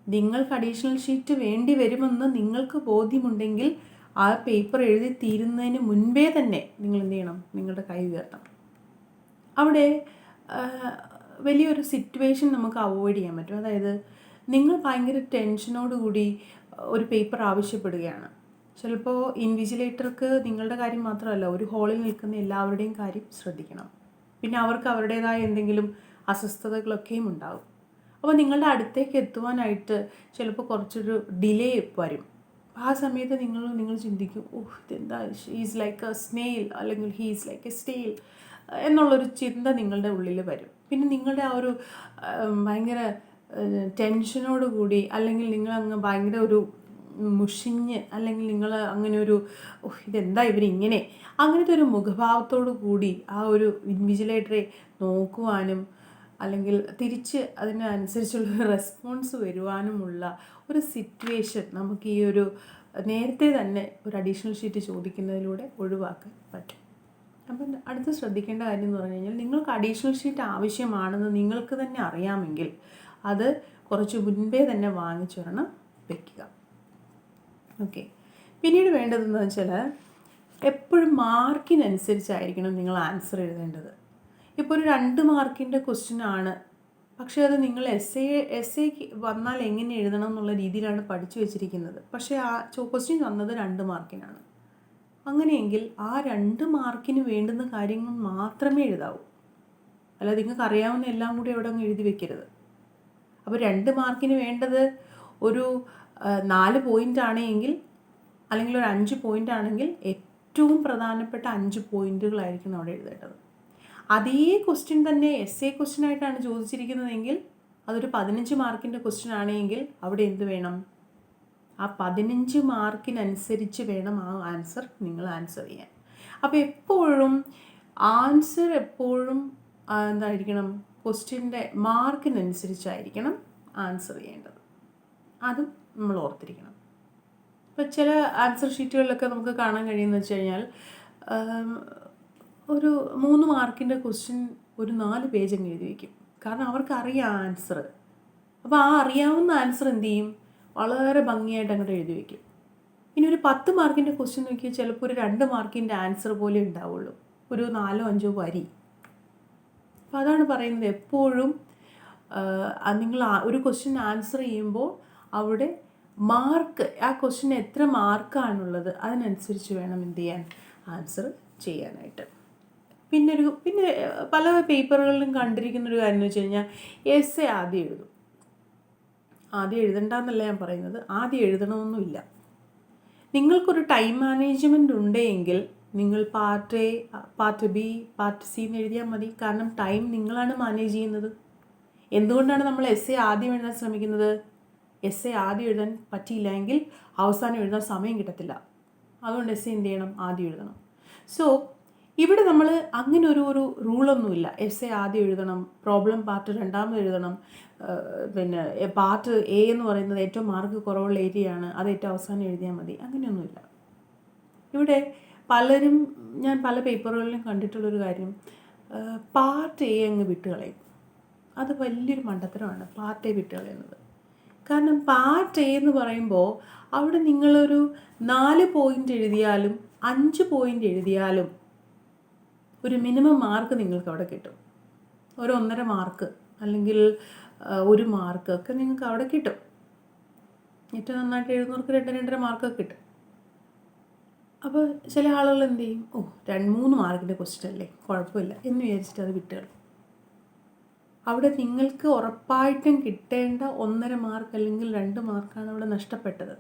നിങ്ങൾക്ക് അഡീഷണൽ ഷീറ്റ് വേണ്ടി വരുമെന്ന് നിങ്ങൾക്ക് ബോധ്യമുണ്ടെങ്കിൽ ആ പേപ്പർ എഴുതി തീരുന്നതിന് മുൻപേ തന്നെ നിങ്ങൾ എന്ത് ചെയ്യണം, നിങ്ങളുടെ കൈ ഉയർത്തണം. അവിടെ വലിയൊരു സിറ്റുവേഷൻ നമുക്ക് അവോയ്ഡ് ചെയ്യാൻ പറ്റും. അതായത് നിങ്ങൾ ഭയങ്കര ടെൻഷനോടുകൂടി ഒരു പേപ്പർ ആവശ്യപ്പെടുകയാണ്. ചിലപ്പോൾ ഇൻവിജിലേറ്റർക്ക് നിങ്ങളുടെ കാര്യം മാത്രമല്ല, ഒരു ഹാളിൽ നിൽക്കുന്ന എല്ലാവരുടെയും കാര്യം ശ്രദ്ധിക്കണം. പിന്നെ അവർക്ക് അവരുടേതായ എന്തെങ്കിലും അസ്വസ്ഥതകളൊക്കെയും ഉണ്ടാകും. അപ്പോൾ നിങ്ങളുടെ അടുത്തേക്ക് എത്തുവാനായിട്ട് ചിലപ്പോൾ കുറച്ചൊരു ഡിലേ വരും. ആ സമയത്ത് നിങ്ങൾ ചിന്തിക്കും, ഓഹ് ഇതെന്താ, ഈസ് ലൈക്ക് എ സ്നെയിൽ അല്ലെങ്കിൽ ഹീസ് ലൈക്ക് എ സ്റ്റെയിൽ എന്നുള്ളൊരു ചിന്ത നിങ്ങളുടെ ഉള്ളിൽ വരും. പിന്നെ നിങ്ങളുടെ ആ ഒരു ഭയങ്കര ടെൻഷനോട് കൂടി, അല്ലെങ്കിൽ നിങ്ങളങ്ങ് ഭയങ്കര ഒരു മുഷിഞ്ഞ്, അല്ലെങ്കിൽ നിങ്ങൾ അങ്ങനെ ഒരു ഇതെന്താ ഇവരിങ്ങനെ, അങ്ങനത്തെ ഒരു മുഖഭാവത്തോടു കൂടി ആ ഒരു ഇൻവിജിലേറ്ററെ നോക്കുവാനും അല്ലെങ്കിൽ തിരിച്ച് അതിനനുസരിച്ചുള്ള റെസ്പോൺസ് വരുവാനുമുള്ള ഒരു സിറ്റുവേഷൻ നമുക്ക് ഈ ഒരു നേരത്തെ തന്നെ ഒരു അഡീഷണൽ ഷീറ്റ് ചോദിക്കുന്നതിലൂടെ ഒഴിവാക്കാൻ പറ്റും. അപ്പം അടുത്ത് ശ്രദ്ധിക്കേണ്ട കാര്യം എന്ന് പറഞ്ഞു കഴിഞ്ഞാൽ, നിങ്ങൾക്ക് അഡീഷണൽ ഷീറ്റ് ആവശ്യമാണെന്ന് നിങ്ങൾക്ക് തന്നെ അറിയാമെങ്കിൽ അത് കുറച്ച് മുൻപേ തന്നെ വാങ്ങിച്ചൊരെണ്ണം വയ്ക്കുക. ഓക്കെ. പിന്നീട് വേണ്ടതെന്ന് വെച്ചാൽ, എപ്പോഴും മാർക്കിനനുസരിച്ചായിരിക്കണം നിങ്ങൾ ആൻസർ എഴുതേണ്ടത്. ഇപ്പോൾ ഒരു 2 മാർക്കിൻ്റെ ക്വസ്റ്റ്യൻ ആണ്, പക്ഷേ അത് നിങ്ങൾ എസ്സേക്ക് വന്നാൽ എങ്ങനെ എഴുതണം എന്നുള്ള രീതിയിലാണ് പഠിച്ചു വെച്ചിരിക്കുന്നത്. പക്ഷേ ആ ക്വസ്റ്റ്യൻ വന്നത് 2 മാർക്കിനാണ്. അങ്ങനെയെങ്കിൽ ആ 2 മാർക്കിന് വേണ്ടുന്ന കാര്യങ്ങൾ മാത്രമേ എഴുതാവൂ. അല്ലാതെ നിങ്ങൾക്ക് അറിയാവുന്ന എല്ലാം കൂടി അവിടെ അങ്ങ് എഴുതി വെക്കരുത്. അപ്പോൾ 2 മാർക്കിന് വേണ്ടത് ഒരു 4 പോയിൻ്റ് ആണെങ്കിൽ, അല്ലെങ്കിൽ ഒരു 5 പോയിൻ്റ് ആണെങ്കിൽ ഏറ്റവും പ്രധാനപ്പെട്ട 5 പോയിൻറ്റുകളായിരിക്കും അവിടെ എഴുതേണ്ടത്. അതേ ക്വസ്റ്റ്യൻ തന്നെ എസ്സേ ക്വസ്റ്റ്യൻ ആയിട്ടാണ് ചോദിച്ചിരിക്കുന്നതെങ്കിൽ, അതൊരു 15 മാർക്കിൻ്റെ ക്വസ്റ്റ്യൻ ആണെങ്കിൽ അവിടെ എന്ത് വേണം, ആ 15 മാർക്കിനനുസരിച്ച് വേണം ആ ആൻസർ നിങ്ങൾ ആൻസർ ചെയ്യാൻ. അപ്പോൾ എപ്പോഴും ആൻസർ എന്തായിരിക്കണം, ക്വസ്റ്റ്യൻ്റെ മാർക്കിനനുസരിച്ചായിരിക്കണം ആൻസർ ചെയ്യേണ്ടത്. അതും നമ്മൾ ഓർത്തിരിക്കണം. ഇപ്പോൾ ചില ആൻസർ ഷീറ്റുകളിലൊക്കെ നമുക്ക് കാണാൻ കഴിയുമെന്ന് വെച്ച് കഴിഞ്ഞാൽ, ഒരു 3 മാർക്കിൻ്റെ ക്വസ്റ്റ്യൻ ഒരു 4 പേജ് അങ്ങ് എഴുതി വയ്ക്കും. കാരണം അവർക്കറിയാം ആൻസർ. അപ്പോൾ ആ അറിയാവുന്ന ആൻസർ എന്ത് ചെയ്യും, വളരെ ഭംഗിയായിട്ട് അങ്ങോട്ട് എഴുതി വയ്ക്കും. ഇനി ഒരു 10 മാർക്കിൻ്റെ ക്വസ്റ്റ്യൻ നോക്കിയാൽ ചിലപ്പോൾ ഒരു 2 മാർക്കിൻ്റെ ആൻസർ പോലെ ഉണ്ടാവുള്ളൂ, ഒരു 4-5 വരി. അപ്പോൾ അതാണ് പറയുന്നത്, എപ്പോഴും നിങ്ങൾ ഒരു ക്വസ്റ്റ്യൻ ആൻസർ ചെയ്യുമ്പോൾ അവിടെ മാർക്ക്, ആ ക്വസ്റ്റ്യന് എത്ര മാർക്കാണുള്ളത് അതിനനുസരിച്ച് വേണം എന്ത് ചെയ്യാൻ, ആൻസർ ചെയ്യാനായിട്ട്. പിന്നെ പല പേപ്പറുകളിലും കണ്ടിരിക്കുന്നൊരു കാര്യം എന്ന് വെച്ച് കഴിഞ്ഞാൽ, എസ്സേ ആദ്യം എഴുതും. ആദ്യം എഴുതണ്ടെന്നല്ല ഞാൻ പറയുന്നത്, ആദ്യം എഴുതണമെന്നുമില്ല. നിങ്ങൾക്കൊരു ടൈം മാനേജ്മെൻറ്റ് ഉണ്ടെങ്കിൽ നിങ്ങൾ part A, part B, part C എന്ന് എഴുതിയാൽ മതി. കാരണം ടൈം നിങ്ങളാണ് മാനേജ് ചെയ്യുന്നത്. എന്തുകൊണ്ടാണ് നമ്മൾ എസ്സേ ആദ്യം എഴുതാൻ ശ്രമിക്കുന്നത്? എസ്സേ ആദ്യം എഴുതാൻ പറ്റിയില്ലെങ്കിൽ അവസാനം എഴുതാൻ സമയം കിട്ടത്തില്ല. അതുകൊണ്ട് എസ്സേ എന്ത് ചെയ്യണം, ആദ്യം എഴുതണം. സോ ഇവിടെ നമ്മൾ അങ്ങനെ ഒരു റൂളൊന്നുമില്ല. എസ്സേ ആദ്യം എഴുതണം, പ്രോബ്ലം പാർട്ട് രണ്ടാമത് എഴുതണം, പിന്നെ പാർട്ട് എ എന്ന് പറയുന്നത് ഏറ്റവും മാർക്ക് കുറവുള്ള ഏരിയയാണ്, അത് ഏറ്റവും അവസാനം എഴുതിയാൽ മതി, അങ്ങനെയൊന്നുമില്ല. ഇവിടെ ഞാൻ പല പേപ്പറുകളിലും കണ്ടിട്ടുള്ളൊരു കാര്യം, പാർട്ട് എ അങ്ങ് വിട്ടുകളയും. അത് വലിയൊരു മണ്ടത്തരമാണ്, പാർട്ട് എ വിട്ടുകളയുന്നത്. കാരണം പാർട്ട് എ എന്ന് പറയുമ്പോൾ അവിടെ നിങ്ങളൊരു 4 പോയിൻ്റ് എഴുതിയാലും 5 പോയിൻ്റ് എഴുതിയാലും ഒരു മിനിമം മാർക്ക് നിങ്ങൾക്ക് അവിടെ കിട്ടും. ഒരു 1.5 മാർക്ക് അല്ലെങ്കിൽ 1 മാർക്ക് ഒക്കെ നിങ്ങൾക്ക് അവിടെ കിട്ടും. ഏറ്റവും നന്നായിട്ട് എഴുതുന്നവർക്ക് 2-2.5 മാർക്കൊക്കെ കിട്ടും. അപ്പോൾ ചില ആളുകൾ എന്ത് ചെയ്യും, 2-3 മാർക്കിൻ്റെ ക്വസ്റ്റ്യൻ അല്ലേ, കുഴപ്പമില്ല എന്ന് വിചാരിച്ചിട്ട് അത് വിട്ടുകളയും. അവിടെ നിങ്ങൾക്ക് ഉറപ്പായിട്ടും കിട്ടേണ്ട 1.5 മാർക്ക് അല്ലെങ്കിൽ 2 മാർക്കാണ് അവിടെ നഷ്ടപ്പെട്ടത്.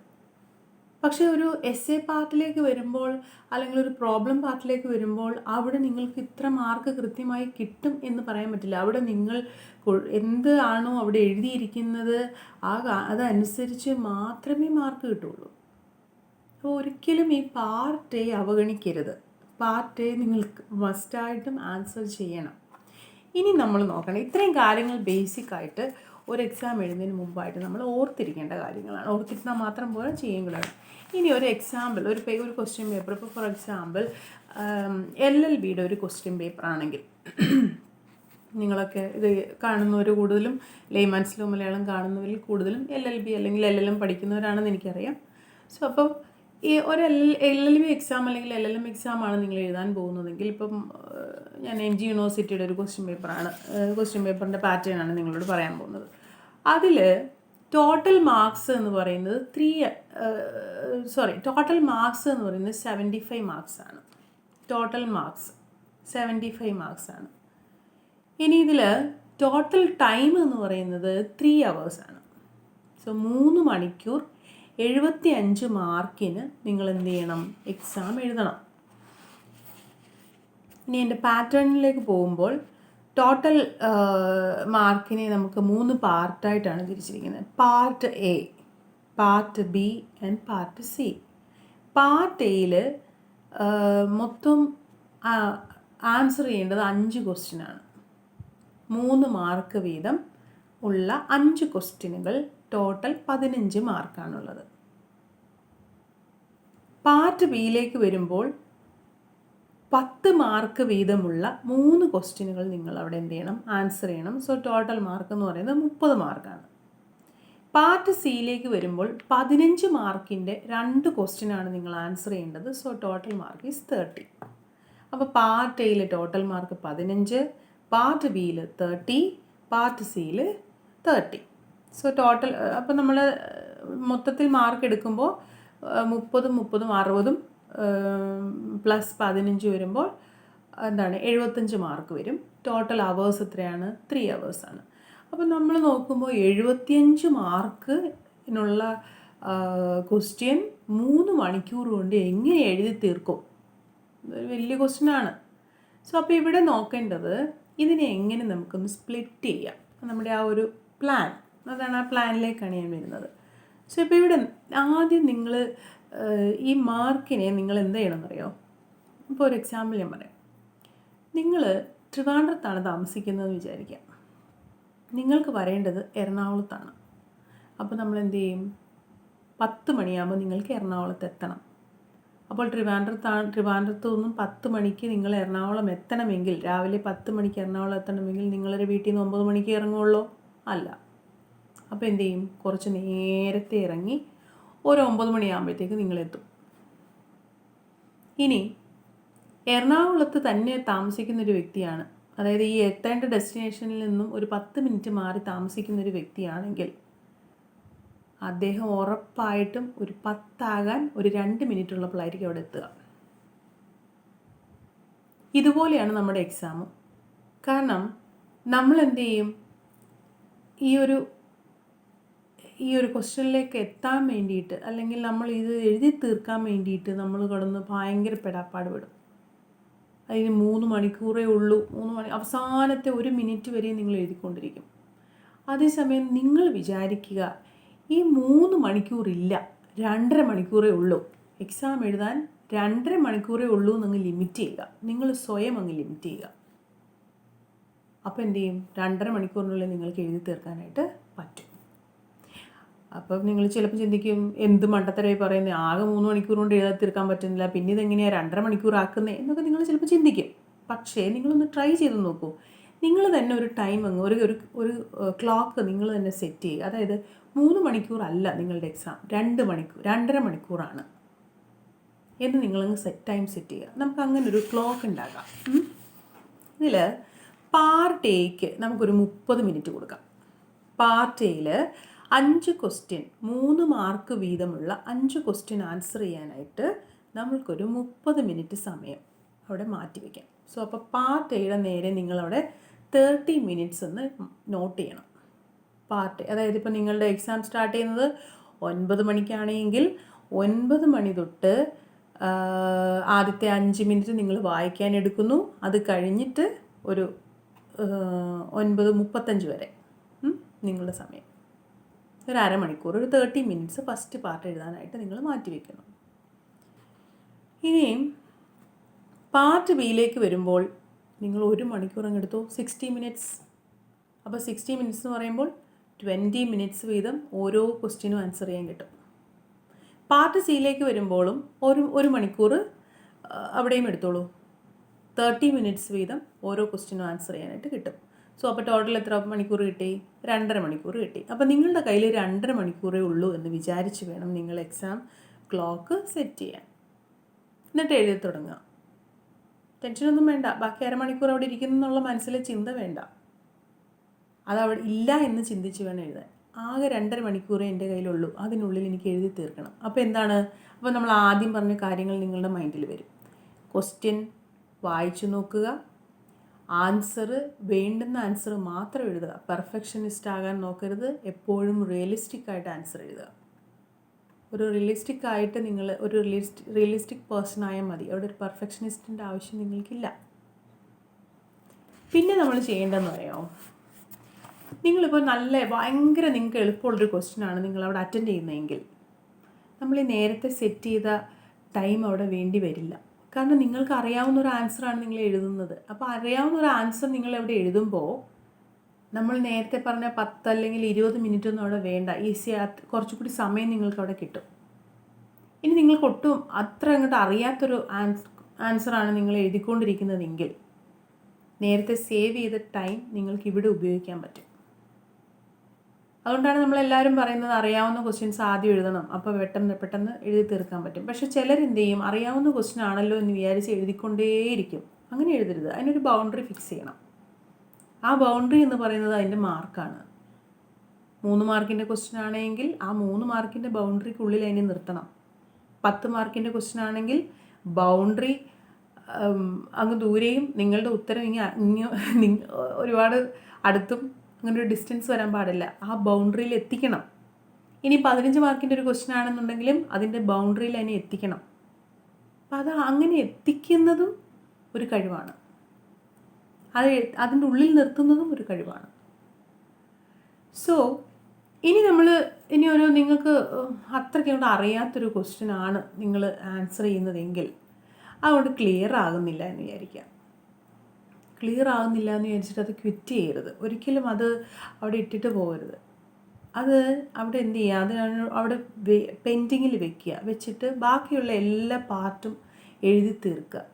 പക്ഷേ ഒരു എസ്സേ പാർട്ടിലേക്ക് വരുമ്പോൾ അല്ലെങ്കിൽ ഒരു പ്രോബ്ലം പാർട്ടിലേക്ക് വരുമ്പോൾ അവിടെ നിങ്ങൾക്ക് ഇത്ര മാർക്ക് കൃത്യമായി കിട്ടും എന്ന് പറയാൻ പറ്റില്ല. അവിടെ നിങ്ങൾ എന്താണോ അവിടെ എഴുതിയിരിക്കുന്നത് അതനുസരിച്ച് മാത്രമേ മാർക്ക് കിട്ടുള്ളൂ. അപ്പോൾ ഒരിക്കലും ഈ പാർട്ട് എ അവഗണിക്കരുത്. പാർട്ട് എ നിങ്ങൾക്ക് മസ്റ്റായിട്ടും ആൻസർ ചെയ്യണം. ഇനി നമ്മൾ നോക്കണം, ഇത്രയും കാര്യങ്ങൾ ബേസിക്കായിട്ട് ഒരു എക്സാം എഴുതുന്നതിന് മുമ്പായിട്ട് നമ്മൾ ഓർത്തിരിക്കേണ്ട കാര്യങ്ങളാണ്. ഓർത്തിരുന്നാൽ മാത്രം പോലെ ചെയ്യുകയാണ്. ഇനി ഒരു എക്സാമ്പിൾ, ഒരു ക്വസ്റ്റ്യൻ പേപ്പർ, ഇപ്പോൾ ഫോർ എക്സാമ്പിൾ LLBയുടെ ഒരു ക്വസ്റ്റ്യൻ പേപ്പർ ആണെങ്കിൽ, നിങ്ങളൊക്കെ ഇത് കാണുന്നവർ കൂടുതലും ലേമാൻസിലോ മലയാളം കാണുന്നവരിൽ കൂടുതലും LLB അല്ലെങ്കിൽ LLM പഠിക്കുന്നവരാണെന്ന് എനിക്കറിയാം. സോ അപ്പോൾ ഈ ഒരു LLB എക്സാം അല്ലെങ്കിൽ LLM എക്സാമാണ് നിങ്ങൾ എഴുതാൻ പോകുന്നതെങ്കിൽ, ഇപ്പം ഞാൻ MG യൂണിവേഴ്സിറ്റിയുടെ ഒരു ക്വസ്റ്റ്യൻ പേപ്പറിൻ്റെ പാറ്റേണാണ് നിങ്ങളോട് പറയാൻ പോകുന്നത്. അതിൽ ടോട്ടൽ മാർക്സ് എന്ന് പറയുന്നത് ടോട്ടൽ മാർക്സ് എന്ന് പറയുന്നത് 75 മാർക്സ് ആണ്. ടോട്ടൽ മാർക്സ് 75 മാർക്സ് ആണ്. ഇനി ഇതിൽ ടോട്ടൽ ടൈം എന്ന് പറയുന്നത് 3 hours ആണ്. സോ 3 മണിക്കൂർ 75 മാർക്കിന് നിങ്ങൾ എന്ത് ചെയ്യണം? എക്സാം എഴുതണം. ഇനി എൻ്റെ പാറ്റേണിലേക്ക് പോകുമ്പോൾ ടോട്ടൽ മാർക്കിനെ നമുക്ക് 3 പാർട്ടായിട്ടാണ് തിരിച്ചിരിക്കുന്നത്. Part A, part B and part C. Part എയിൽ മൊത്തം ആൻസർ ചെയ്യേണ്ടത് 5 ക്വസ്റ്റ്യനാണ്. 3 മാർക്ക് വീതം ഉള്ള 5 ക്വസ്റ്റ്യനുകൾ, ടോട്ടൽ 15 മാർക്കാണുള്ളത്. പാർട്ട് ബിയിലേക്ക് വരുമ്പോൾ 10 മാർക്ക് വീതമുള്ള 3 ക്വസ്റ്റ്യനുകൾ നിങ്ങൾ അവിടെ എന്ത് ചെയ്യണം? ആൻസർ ചെയ്യണം. സോ ടോട്ടൽ മാർക്ക് എന്ന് പറയുന്നത് 30 മാർക്കാണ്. പാർട്ട് സിയിലേക്ക് വരുമ്പോൾ 15 മാർക്കിൻ്റെ 2 ക്വസ്റ്റ്യനാണ് നിങ്ങൾ ആൻസർ ചെയ്യേണ്ടത്. So total mark is 30. അപ്പോൾ പാർട്ട് എയിൽ ടോട്ടൽ മാർക്ക് 15, പാർട്ട് ബിയിൽ 30, പാർട്ട് സിയിൽ 30. സോ ടോട്ടൽ അപ്പോൾ നമ്മൾ മൊത്തത്തിൽ മാർക്ക് എടുക്കുമ്പോൾ 30, 60 പ്ലസ് 15 വരുമ്പോൾ എന്താണ് 75 മാർക്ക് വരും. ടോട്ടൽ അവേഴ്സ് എത്രയാണ്? 3 hours ആണ്. അപ്പോൾ നമ്മൾ നോക്കുമ്പോൾ 75 മാർക്കിനുള്ള ക്വസ്റ്റ്യൻ 3 മണിക്കൂർ കൊണ്ട് എങ്ങനെ എഴുതി തീർക്കും? ഇതൊരു വലിയ ക്വസ്റ്റ്യനാണ്. സോ അപ്പോൾ ഇവിടെ നോക്കേണ്ടത് ഇതിനെ എങ്ങനെ നമുക്കൊന്ന് സ്പ്ലിറ്റ് ചെയ്യാം. നമ്മുടെ ആ ഒരു പ്ലാൻ, അതാണ് ആ പ്ലാനിലേക്കാണ് ഞാൻ വരുന്നത്. സോ ഇപ്പോൾ ഇവിടെ ആദ്യം നിങ്ങൾ ഈ മാർക്കിനെ നിങ്ങൾ എന്ത് ചെയ്യണമെന്നറിയോ? ഇപ്പോൾ ഒരു എക്സാമ്പിൾ ഞാൻ പറയാം. നിങ്ങൾ ട്രിവാൻഡ്രത്താണ് താമസിക്കുന്നതെന്ന് വിചാരിക്കാം. നിങ്ങൾക്ക് വരേണ്ടത് എറണാകുളത്താണ്. അപ്പോൾ നമ്മൾ എന്ത് ചെയ്യും? 10 മണിയാകുമ്പോൾ നിങ്ങൾക്ക് എറണാകുളത്ത് എത്തണം. അപ്പോൾ ട്രിവാൻഡ്രത്ത് നിന്നും 10 മണിക്ക് നിങ്ങൾ എറണാകുളം എത്തണമെങ്കിൽ, രാവിലെ 10 മണിക്ക് എറണാകുളം എത്തണമെങ്കിൽ നിങ്ങളൊരു വീട്ടിൽ നിന്ന് 9 മണിക്ക് ഇറങ്ങുള്ളൂ? അല്ല. അപ്പോൾ എന്ത് ചെയ്യും? കുറച്ച് നേരത്തെ ഇറങ്ങി ഒരു 9 മണിയാകുമ്പോഴത്തേക്ക് നിങ്ങളെത്തും. ഇനി എറണാകുളത്ത് തന്നെ താമസിക്കുന്നൊരു വ്യക്തിയാണ്, അതായത് ഈ എത്തേണ്ട ഡെസ്റ്റിനേഷനിൽ നിന്നും ഒരു 10 മിനിറ്റ് മാറി താമസിക്കുന്നൊരു വ്യക്തിയാണെങ്കിൽ അദ്ദേഹം ഉറപ്പായിട്ടും ഒരു 10 ആകാൻ ഒരു 2 മിനിറ്റ് ഉള്ളപ്പോഴായിരിക്കും അവിടെ എത്തുക. ഇതുപോലെയാണ് നമ്മുടെ എക്സാമും. കാരണം നമ്മൾ എന്ത് ചെയ്യും? ഈ ഒരു ക്വസ്റ്റ്യനിലേക്ക് എത്താൻ വേണ്ടിയിട്ട്, അല്ലെങ്കിൽ നമ്മൾ ഇത് എഴുതി തീർക്കാൻ വേണ്ടിയിട്ട് നമ്മൾ കിടന്ന് ഭയങ്കര പെടാപ്പാട് പെടും. അതിന് 3 മണിക്കൂറേ ഉള്ളൂ, അവസാനത്തെ 1 മിനിറ്റ് വരെ നിങ്ങൾ എഴുതിക്കൊണ്ടിരിക്കും. അതേസമയം നിങ്ങൾ വിചാരിക്കുക, ഈ 3 മണിക്കൂറില്ല, 2.5 മണിക്കൂറേ ഉള്ളൂ. എക്സാം എഴുതാൻ 2.5 മണിക്കൂറേ ഉള്ളൂ എന്നങ്ങ് ലിമിറ്റ് ചെയ്യുക. നിങ്ങൾ സ്വയം അങ്ങ് ലിമിറ്റ് ചെയ്യുക. അപ്പോൾ എന്ത് ചെയ്യും? 2.5 മണിക്കൂറിനുള്ളിൽ നിങ്ങൾക്ക് എഴുതി തീർക്കാനായിട്ട് പറ്റും. അപ്പം നിങ്ങൾ ചിലപ്പോൾ ചിന്തിക്കും, എന്ത് മണ്ടത്തരമായി പറയുന്നത്, ആകെ 3 മണിക്കൂർ കൊണ്ട് എഴുതി തീർക്കാൻ പറ്റുന്നില്ല, പിന്നെ ഇതെങ്ങനെയാണ് 2.5 മണിക്കൂർ ആക്കുന്നത് എന്നൊക്കെ നിങ്ങൾ ചിലപ്പോൾ ചിന്തിക്കും. പക്ഷേ നിങ്ങളൊന്ന് ട്രൈ ചെയ്ത് നോക്കൂ. നിങ്ങൾ തന്നെ ഒരു ടൈം അങ്ങ് ഒരു ക്ലോക്ക് നിങ്ങൾ തന്നെ സെറ്റ് ചെയ്യുക. അതായത് 3 മണിക്കൂർ അല്ല നിങ്ങളുടെ എക്സാം, 2 മണിക്കൂർ, 2.5 മണിക്കൂറാണ് എന്ന് നിങ്ങളങ്ങ് ടൈം സെറ്റ് ചെയ്യുക. നമുക്ക് അങ്ങനെ ഒരു ക്ലോക്ക് ഉണ്ടാക്കാം. ഇതിൽ പാർട്ട് എയ്ക്ക് നമുക്കൊരു 30 മിനിറ്റ് കൊടുക്കാം. പാർട്ട് എയിൽ 5 ക്വസ്റ്റ്യൻ, 3 മാർക്ക് വീതമുള്ള 5 ക്വസ്റ്റ്യൻ ആൻസർ ചെയ്യാനായിട്ട് നമ്മൾക്കൊരു 30 മിനിറ്റ് സമയം അവിടെ മാറ്റി വയ്ക്കാം. സോ അപ്പോൾ പാർട്ട് എയുടെ നേരെ നിങ്ങളവിടെ 30 മിനിറ്റ്സ് എന്ന് നോട്ട് ചെയ്യണം. പാർട്ട്, അതായത് ഇപ്പോൾ നിങ്ങളുടെ എക്സാം സ്റ്റാർട്ട് ചെയ്യുന്നത് 9 മണിക്കാണെങ്കിൽ 9 മണി തൊട്ട് ആദ്യത്തെ 5 മിനിറ്റ് നിങ്ങൾ വായിക്കാൻ എടുക്കുന്നു. അത് കഴിഞ്ഞിട്ട് ഒരു 9:35 വരെ നിങ്ങളുടെ സമയം, ഒരു അരമണിക്കൂർ, ഒരു 30 മിനിറ്റ്സ് ഫസ്റ്റ് പാർട്ട് എഴുതാനായിട്ട് നിങ്ങൾ മാറ്റി വയ്ക്കണം. ഇനിയും പാർട്ട് ബിയിലേക്ക് വരുമ്പോൾ നിങ്ങൾ 1 മണിക്കൂർ അങ്ങ് എടുത്തു, 60 മിനിറ്റ്സ്. അപ്പോൾ 60 മിനിറ്റ്സ് എന്ന് പറയുമ്പോൾ 20 മിനിറ്റ്സ് വീതം ഓരോ ക്വസ്റ്റ്യനും ആൻസർ ചെയ്യാൻ കിട്ടും. പാർട്ട് സിയിലേക്ക് വരുമ്പോഴും ഒരു മണിക്കൂർ അവിടെയും എടുത്തോളൂ, 30 മിനിറ്റ്സ് വീതം ഓരോ ക്വസ്റ്റ്യനും ആൻസർ ചെയ്യാനായിട്ട് കിട്ടും. സോ അപ്പോൾ ടോട്ടൽ എത്ര മണിക്കൂർ കിട്ടി? 2.5 മണിക്കൂർ കിട്ടി. അപ്പോൾ നിങ്ങളുടെ കയ്യിൽ 2.5 മണിക്കൂറേ ഉള്ളൂ എന്ന് വിചാരിച്ച് വേണം നിങ്ങൾ എക്സാം ക്ലോക്ക് സെറ്റ് ചെയ്യാൻ. എന്നിട്ട് എഴുതി തുടങ്ങുക. ടെൻഷനൊന്നും വേണ്ട. ബാക്കി അരമണിക്കൂർ അവിടെ ഇരിക്കുന്നു എന്നുള്ള മനസ്സിലെ ചിന്ത വേണ്ട. അതവിടെ ഇല്ല എന്ന് ചിന്തിച്ച് വേണം എഴുതാൻ. ആകെ 2.5 മണിക്കൂറേ എൻ്റെ കയ്യിലുള്ളൂ, അതിനുള്ളിൽ എനിക്ക് എഴുതി തീർക്കണം. അപ്പോൾ എന്താണ്? അപ്പോൾ നമ്മൾ ആദ്യം പറഞ്ഞ കാര്യങ്ങൾ നിങ്ങളുടെ മൈൻഡിൽ വരും. ക്വസ്റ്റ്യൻ വായിച്ചു നോക്കുക, ആൻസർ വേണ്ടുന്ന ആൻസർ മാത്രം എഴുതുക. പെർഫെക്ഷനിസ്റ്റ് ആകാൻ നോക്കരുത്. എപ്പോഴും റിയലിസ്റ്റിക് ആയിട്ട് ആൻസർ എഴുതുക. ഒരു റിയലിസ്റ്റിക് ആയിട്ട് നിങ്ങൾ ഒരു റിയലിസ്റ്റിക് പേഴ്സൺ ആയാൽ മതി. അവിടെ ഒരു പെർഫെക്ഷനിസ്റ്റിൻ്റെ ആവശ്യം നിങ്ങൾക്കില്ല. പിന്നെ നമ്മൾ ചെയ്യേണ്ടതെന്ന് പറയാമോ, നിങ്ങളിപ്പോൾ ഭയങ്കര നിങ്ങൾക്ക് എളുപ്പമുള്ളൊരു ക്വസ്റ്റ്യനാണ് നിങ്ങളവിടെ അറ്റൻഡ് ചെയ്യുന്നതെങ്കിൽ നമ്മൾ ഈ നേരത്തെ സെറ്റ് ചെയ്ത ടൈം അവിടെ വേണ്ടി വരില്ല. കാരണം നിങ്ങൾക്ക് അറിയാവുന്ന ഒരു ആൻസറാണ് നിങ്ങൾ എഴുതുന്നത്. അപ്പോൾ അറിയാവുന്ന ഒരു ആൻസർ നിങ്ങൾ അവിടെ എഴുതുമ്പോൾ നമ്മൾ നേരത്തെ പറഞ്ഞ 10 അല്ലെങ്കിൽ 20 മിനിറ്റൊന്നും അവിടെ വേണ്ട. കുറച്ചുകൂടി സമയം നിങ്ങൾക്ക് അവിടെ കിട്ടും. ഇനി നിങ്ങൾക്ക് ഒട്ടും അത്ര അങ്ങോട്ട് അറിയാത്തൊരു ആൻസറാണ് നിങ്ങൾ എഴുതിക്കൊണ്ടിരിക്കുന്നതെങ്കിൽ നേരത്തെ സേവ് ചെയ്ത ടൈം നിങ്ങൾക്ക് ഇവിടെ ഉപയോഗിക്കാൻ പറ്റും. അതുകൊണ്ടാണ് നമ്മളെല്ലാവരും പറയുന്നത് അറിയാവുന്ന ക്വസ്റ്റ്യൻസ് ആദ്യം എഴുതണം, അപ്പോൾ പെട്ടെന്ന് എഴുതി തീർക്കാൻ പറ്റും. പക്ഷെ ചിലരെന്ത് ചെയ്യും, അറിയാവുന്ന ക്വസ്റ്റ്യൻ ആണല്ലോ എന്ന് വിചാരിച്ച് എഴുതിക്കൊണ്ടേയിരിക്കും. അങ്ങനെ എഴുതരുത്. അതിനൊരു ബൗണ്ടറി ഫിക്സ് ചെയ്യണം. ആ ബൗണ്ടറി എന്ന് പറയുന്നത് അതിൻ്റെ മാർക്കാണ്. 3 മാർക്കിൻ്റെ ക്വസ്റ്റ്യൻ ആണെങ്കിൽ ആ 3 മാർക്കിൻ്റെ ബൗണ്ടറിക്കുള്ളിൽ അതിനെ നിർത്തണം. 10 മാർക്കിൻ്റെ ക്വസ്റ്റ്യൻ ആണെങ്കിൽ ബൗണ്ടറി അങ്ങ് ദൂരെയും നിങ്ങളുടെ ഉത്തരം ഒരുപാട് അടുത്തും അങ്ങനെ ഒരു ഡിസ്റ്റൻസ് വരാൻ പാടില്ല. ആ ബൗണ്ടറിയിൽ എത്തിക്കണം. ഇനി 15 മാർക്കിൻ്റെ ഒരു ക്വസ്റ്റ്യൻ ആണെന്നുണ്ടെങ്കിലും അതിൻ്റെ ബൗണ്ടറിയിൽ അതിനെ എത്തിക്കണം. അപ്പം അത് അങ്ങനെ എത്തിക്കുന്നതും ഒരു കഴിവാണ്. അതിൻ്റെ ഉള്ളിൽ നിർത്തുന്നതും ഒരു കഴിവാണ്. സോ ഇനി നിങ്ങൾക്ക് അത്രയ്ക്ക് അറിയാത്തൊരു ക്വസ്റ്റ്യൻ ആണ് നിങ്ങൾ ആൻസർ ചെയ്യുന്നതെങ്കിൽ അതുകൊണ്ട് ക്ലിയർ ആകുന്നില്ല എന്ന് വിചാരിക്കുക. ക്ലിയർ ആകുന്നില്ല എന്ന് വിചാരിച്ചിട്ട് അത് ക്വിറ്റ് ചെയ്യരുത്. ഒരിക്കലും അത് അവിടെ ഇട്ടിട്ട് പോകരുത്. അത് അവിടെ എന്ത് ചെയ്യുക, അതിനാണ് അവിടെ പെൻഡിങ്ങിൽ വെച്ചിട്ട് ബാക്കിയുള്ള എല്ലാ പാർട്ടും എഴുതി തീർക്കുക.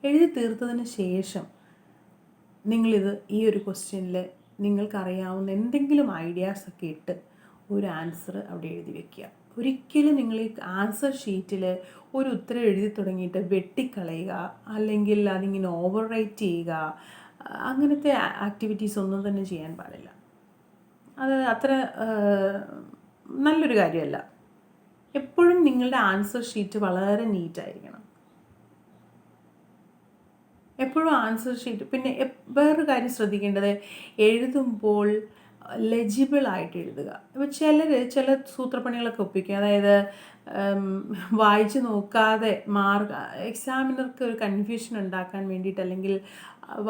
എഴുതി തീർത്തതിന് ശേഷം ഈ ഒരു ക്വസ്റ്റ്യനിൽ നിങ്ങൾക്കറിയാവുന്ന എന്തെങ്കിലും ഐഡിയാസൊക്കെ ഇട്ട് ഒരു ആൻസർ അവിടെ എഴുതി വയ്ക്കുക. ഒരിക്കലും നിങ്ങൾ ഈ ആൻസർ ഷീറ്റിൽ ഒരു ഉത്തരം എഴുതി തുടങ്ങിയിട്ട് വെട്ടിക്കളയുക, അല്ലെങ്കിൽ അതിങ്ങനെ ഓവർ റൈറ്റ് ചെയ്യുക, അങ്ങനത്തെ ആക്ടിവിറ്റീസ് ഒന്നും തന്നെ ചെയ്യാൻ പാടില്ല. അത് അത്ര നല്ലൊരു കാര്യമല്ല. എപ്പോഴും നിങ്ങളുടെ ആൻസർ ഷീറ്റ് വളരെ നീറ്റായിരിക്കണം. എപ്പോഴും ആൻസർ ഷീറ്റ്. പിന്നെ വേറൊരു കാര്യം ശ്രദ്ധിക്കേണ്ടത്, എഴുതുമ്പോൾ ലെജിബിളായിട്ട് എഴുതുക. ഇപ്പോൾ ചില സൂത്രപ്പണികളൊക്കെ ഒപ്പിക്കും. അതായത് വായിച്ച് നോക്കാതെ എക്സാമിനർക്ക് ഒരു കൺഫ്യൂഷൻ ഉണ്ടാക്കാൻ വേണ്ടിയിട്ട്, അല്ലെങ്കിൽ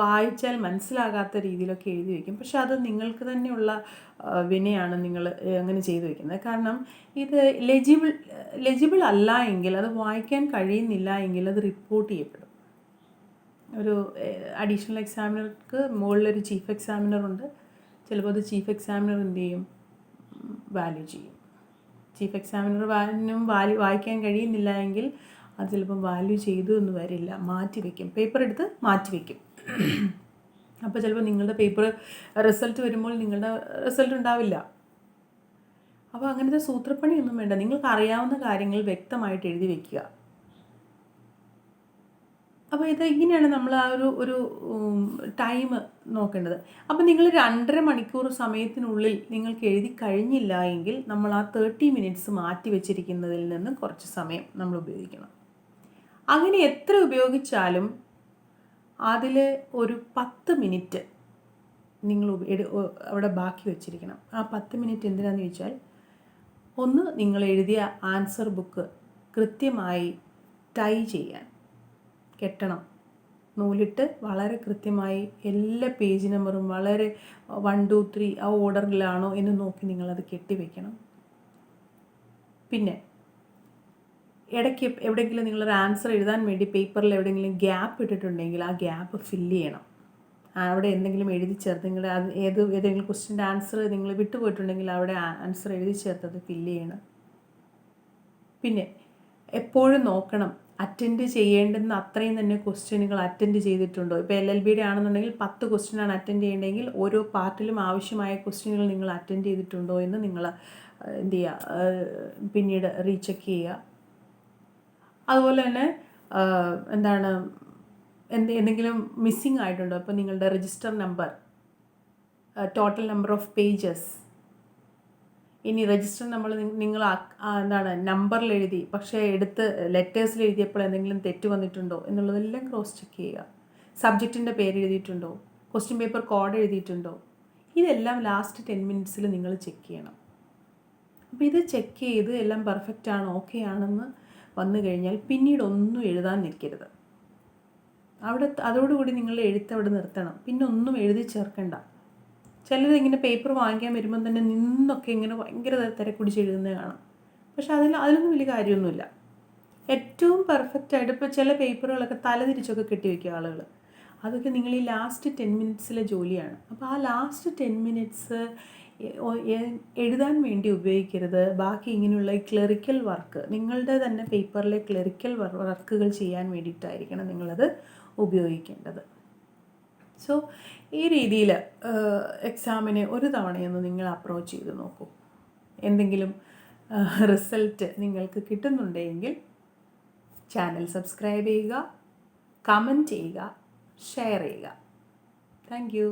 വായിച്ചാൽ മനസ്സിലാകാത്ത രീതിയിലൊക്കെ എഴുതി വയ്ക്കും. പക്ഷെ അത് നിങ്ങൾക്ക് തന്നെയുള്ള വിനയാണ് നിങ്ങൾ അങ്ങനെ ചെയ്തു വയ്ക്കുന്നത്. കാരണം ഇത് ലെജിബിൾ അല്ല എങ്കിൽ, അത് വായിക്കാൻ കഴിയുന്നില്ല എങ്കിൽ അത് റിപ്പോർട്ട് ചെയ്യപ്പെടും. ഒരു അഡീഷണൽ എക്സാമിനർക്ക് മുകളിലൊരു ചീഫ് എക്സാമിനറുണ്ട്. ചിലപ്പോൾ അത് ചീഫ് എക്സാമിനർ എന്ത് ചെയ്യും, വാല്യൂ ചെയ്യും. ചീഫ് എക്സാമിനർ വായിക്കാൻ കഴിയുന്നില്ല എങ്കിൽ അത് ചിലപ്പം വാല്യൂ ചെയ്തു എന്ന് വരില്ല, മാറ്റിവെക്കും. പേപ്പർ എടുത്ത് മാറ്റിവെക്കും. അപ്പോൾ ചിലപ്പോൾ നിങ്ങളുടെ പേപ്പർ റിസൾട്ട് വരുമ്പോൾ നിങ്ങളുടെ റിസൾട്ട് ഉണ്ടാവില്ല. അപ്പോൾ അങ്ങനത്തെ സൂത്രപ്പണിയൊന്നും വേണ്ട. നിങ്ങൾക്ക് അറിയാവുന്ന കാര്യങ്ങൾ വ്യക്തമായിട്ട് എഴുതി വയ്ക്കുക. അപ്പോൾ ഇങ്ങനെയാണ് നമ്മൾ ആ ഒരു ടൈം നോക്കേണ്ടത്. അപ്പോൾ നിങ്ങൾ 2.5 മണിക്കൂർ സമയത്തിനുള്ളിൽ നിങ്ങൾക്ക് എഴുതി കഴിഞ്ഞില്ല എങ്കിൽ നമ്മൾ ആ 30 മിനിറ്റ്സ് മാറ്റി വെച്ചിരിക്കുന്നതിൽ നിന്ന് കുറച്ച് സമയം നമ്മൾ ഉപയോഗിക്കണം. അങ്ങനെ എത്ര ഉപയോഗിച്ചാലും അതിൽ ഒരു 10 മിനിറ്റ് നിങ്ങൾ അവിടെ ബാക്കി വെച്ചിരിക്കണം. ആ 10 മിനിറ്റ് എന്തിനാന്ന് ചോദിച്ചാൽ, ഒന്ന് നിങ്ങൾ എഴുതിയ ആൻസർ ബുക്ക് കൃത്യമായി ടൈ ചെയ്യാൻ, കെട്ടണം. നൂലിട്ട് വളരെ കൃത്യമായി എല്ലാ പേജ് നമ്പറും വളരെ 1, 2, 3 ആ ഓർഡറിലാണോ എന്ന് നോക്കി നിങ്ങളത് കെട്ടിവെക്കണം. പിന്നെ ഇടയ്ക്ക് എവിടെയെങ്കിലും നിങ്ങളൊരു ആൻസർ എഴുതാൻ വേണ്ടി പേപ്പറിൽ എവിടെയെങ്കിലും ഗ്യാപ്പ് ഇട്ടിട്ടുണ്ടെങ്കിൽ ആ ഗ്യാപ്പ് ഫില്ല് ചെയ്യണം. അവിടെ എന്തെങ്കിലും എഴുതി ചേർത്ത് ഏതെങ്കിലും ക്വസ്റ്റ്യൻ്റെ ആൻസർ നിങ്ങൾ വിട്ടുപോയിട്ടുണ്ടെങ്കിൽ അവിടെ ആൻസർ എഴുതി ചേർത്തത് ഫില്ല് ചെയ്യണം. പിന്നെ എപ്പോഴും നോക്കണം, അറ്റൻഡ് ചെയ്യേണ്ടുന്ന അത്രയും തന്നെ ക്വസ്റ്റ്യനുകൾ അറ്റൻഡ് ചെയ്തിട്ടുണ്ടോ. ഇപ്പോൾ LLBയുടെ ആണെന്നുണ്ടെങ്കിൽ 10 ക്വസ്റ്റ്യനാണ് അറ്റൻഡ് ചെയ്യേണ്ടതെങ്കിൽ ഓരോ പാർട്ടിലും ആവശ്യമായ ക്വസ്റ്റ്യനുകൾ നിങ്ങൾ അറ്റൻഡ് ചെയ്തിട്ടുണ്ടോ എന്ന് നിങ്ങൾ എന്ത് ചെയ്യുക, പിന്നീട് റീചെക്ക് ചെയ്യുക. അതുപോലെ തന്നെ എന്താണ് എന്തെങ്കിലും മിസ്സിങ് ആയിട്ടുണ്ടോ? ഇപ്പോൾ നിങ്ങളുടെ register number, total number of pages. ഇനി രജിസ്റ്റർ നമ്മൾ നിങ്ങൾ എന്താണ് നമ്പറിൽ എഴുതി, പക്ഷേ എടുത്ത് ലെറ്റേഴ്സിൽ എഴുതിയപ്പോൾ എന്തെങ്കിലും തെറ്റ് വന്നിട്ടുണ്ടോ എന്നുള്ളതെല്ലാം ക്രോസ് ചെക്ക് ചെയ്യുക. സബ്ജക്റ്റിൻ്റെ പേര് എഴുതിയിട്ടുണ്ടോ? ക്വസ്റ്റ്യൻ പേപ്പർ കോഡ് എഴുതിയിട്ടുണ്ടോ? ഇതെല്ലാം ലാസ്റ്റ് 10 മിനിറ്റ്സിൽ നിങ്ങൾ ചെക്ക് ചെയ്യണം. അപ്പോൾ ഇത് ചെക്ക് ചെയ്ത് എല്ലാം പെർഫെക്റ്റ് ആണ്, ഓക്കെ ആണെന്ന് വന്നു കഴിഞ്ഞാൽ പിന്നീട് ഒന്നും എഴുതാൻ നിൽക്കരുത്. അതോടുകൂടി നിങ്ങൾ എഴുത്തവിടെ നിർത്തണം. പിന്നെ ഒന്നും എഴുതി ചേർക്കണ്ട. ചിലരിങ്ങനെ പേപ്പർ വാങ്ങിക്കാൻ വരുമ്പം തന്നെ നിന്നൊക്കെ ഇങ്ങനെ ഭയങ്കര തിരക്കുടിച്ച് എഴുതുന്നത് കാണാം. പക്ഷെ അതിലൊന്നും വലിയ കാര്യമൊന്നുമില്ല. ഏറ്റവും പെർഫെക്റ്റായിട്ട് ഇപ്പോൾ ചില പേപ്പറുകളൊക്കെ തലതിരിച്ചൊക്കെ കെട്ടി വയ്ക്കുക ആളുകൾ. അതൊക്കെ നിങ്ങൾ ഈ ലാസ്റ്റ് 10 മിനിറ്റ്സിലെ ജോലിയാണ്. അപ്പോൾ ആ ലാസ്റ്റ് 10 മിനിറ്റ്സ് എഴുതാൻ വേണ്ടി ഉപയോഗിക്കരുത്. ബാക്കി ഇങ്ങനെയുള്ള ഈ ക്ലറിക്കൽ വർക്ക്, നിങ്ങളുടെ തന്നെ പേപ്പറിലെ ക്ലറിക്കൽ വർക്കുകൾ ചെയ്യാൻ വേണ്ടിയിട്ടായിരിക്കണം നിങ്ങളത് ഉപയോഗിക്കേണ്ടത്. സോ ഈ രീതിയിൽ എക്സാമിനെ ഒരു തവണയൊന്ന് നിങ്ങൾ അപ്രോച്ച് ചെയ്ത് നോക്കൂ. എന്തെങ്കിലും റിസൾട്ട് നിങ്ങൾക്ക് കിട്ടുന്നുണ്ടെങ്കിൽ ചാനൽ സബ്സ്ക്രൈബ് ചെയ്യുക, കമൻറ്റ് ചെയ്യുക, ഷെയർ ചെയ്യുക. Thank you.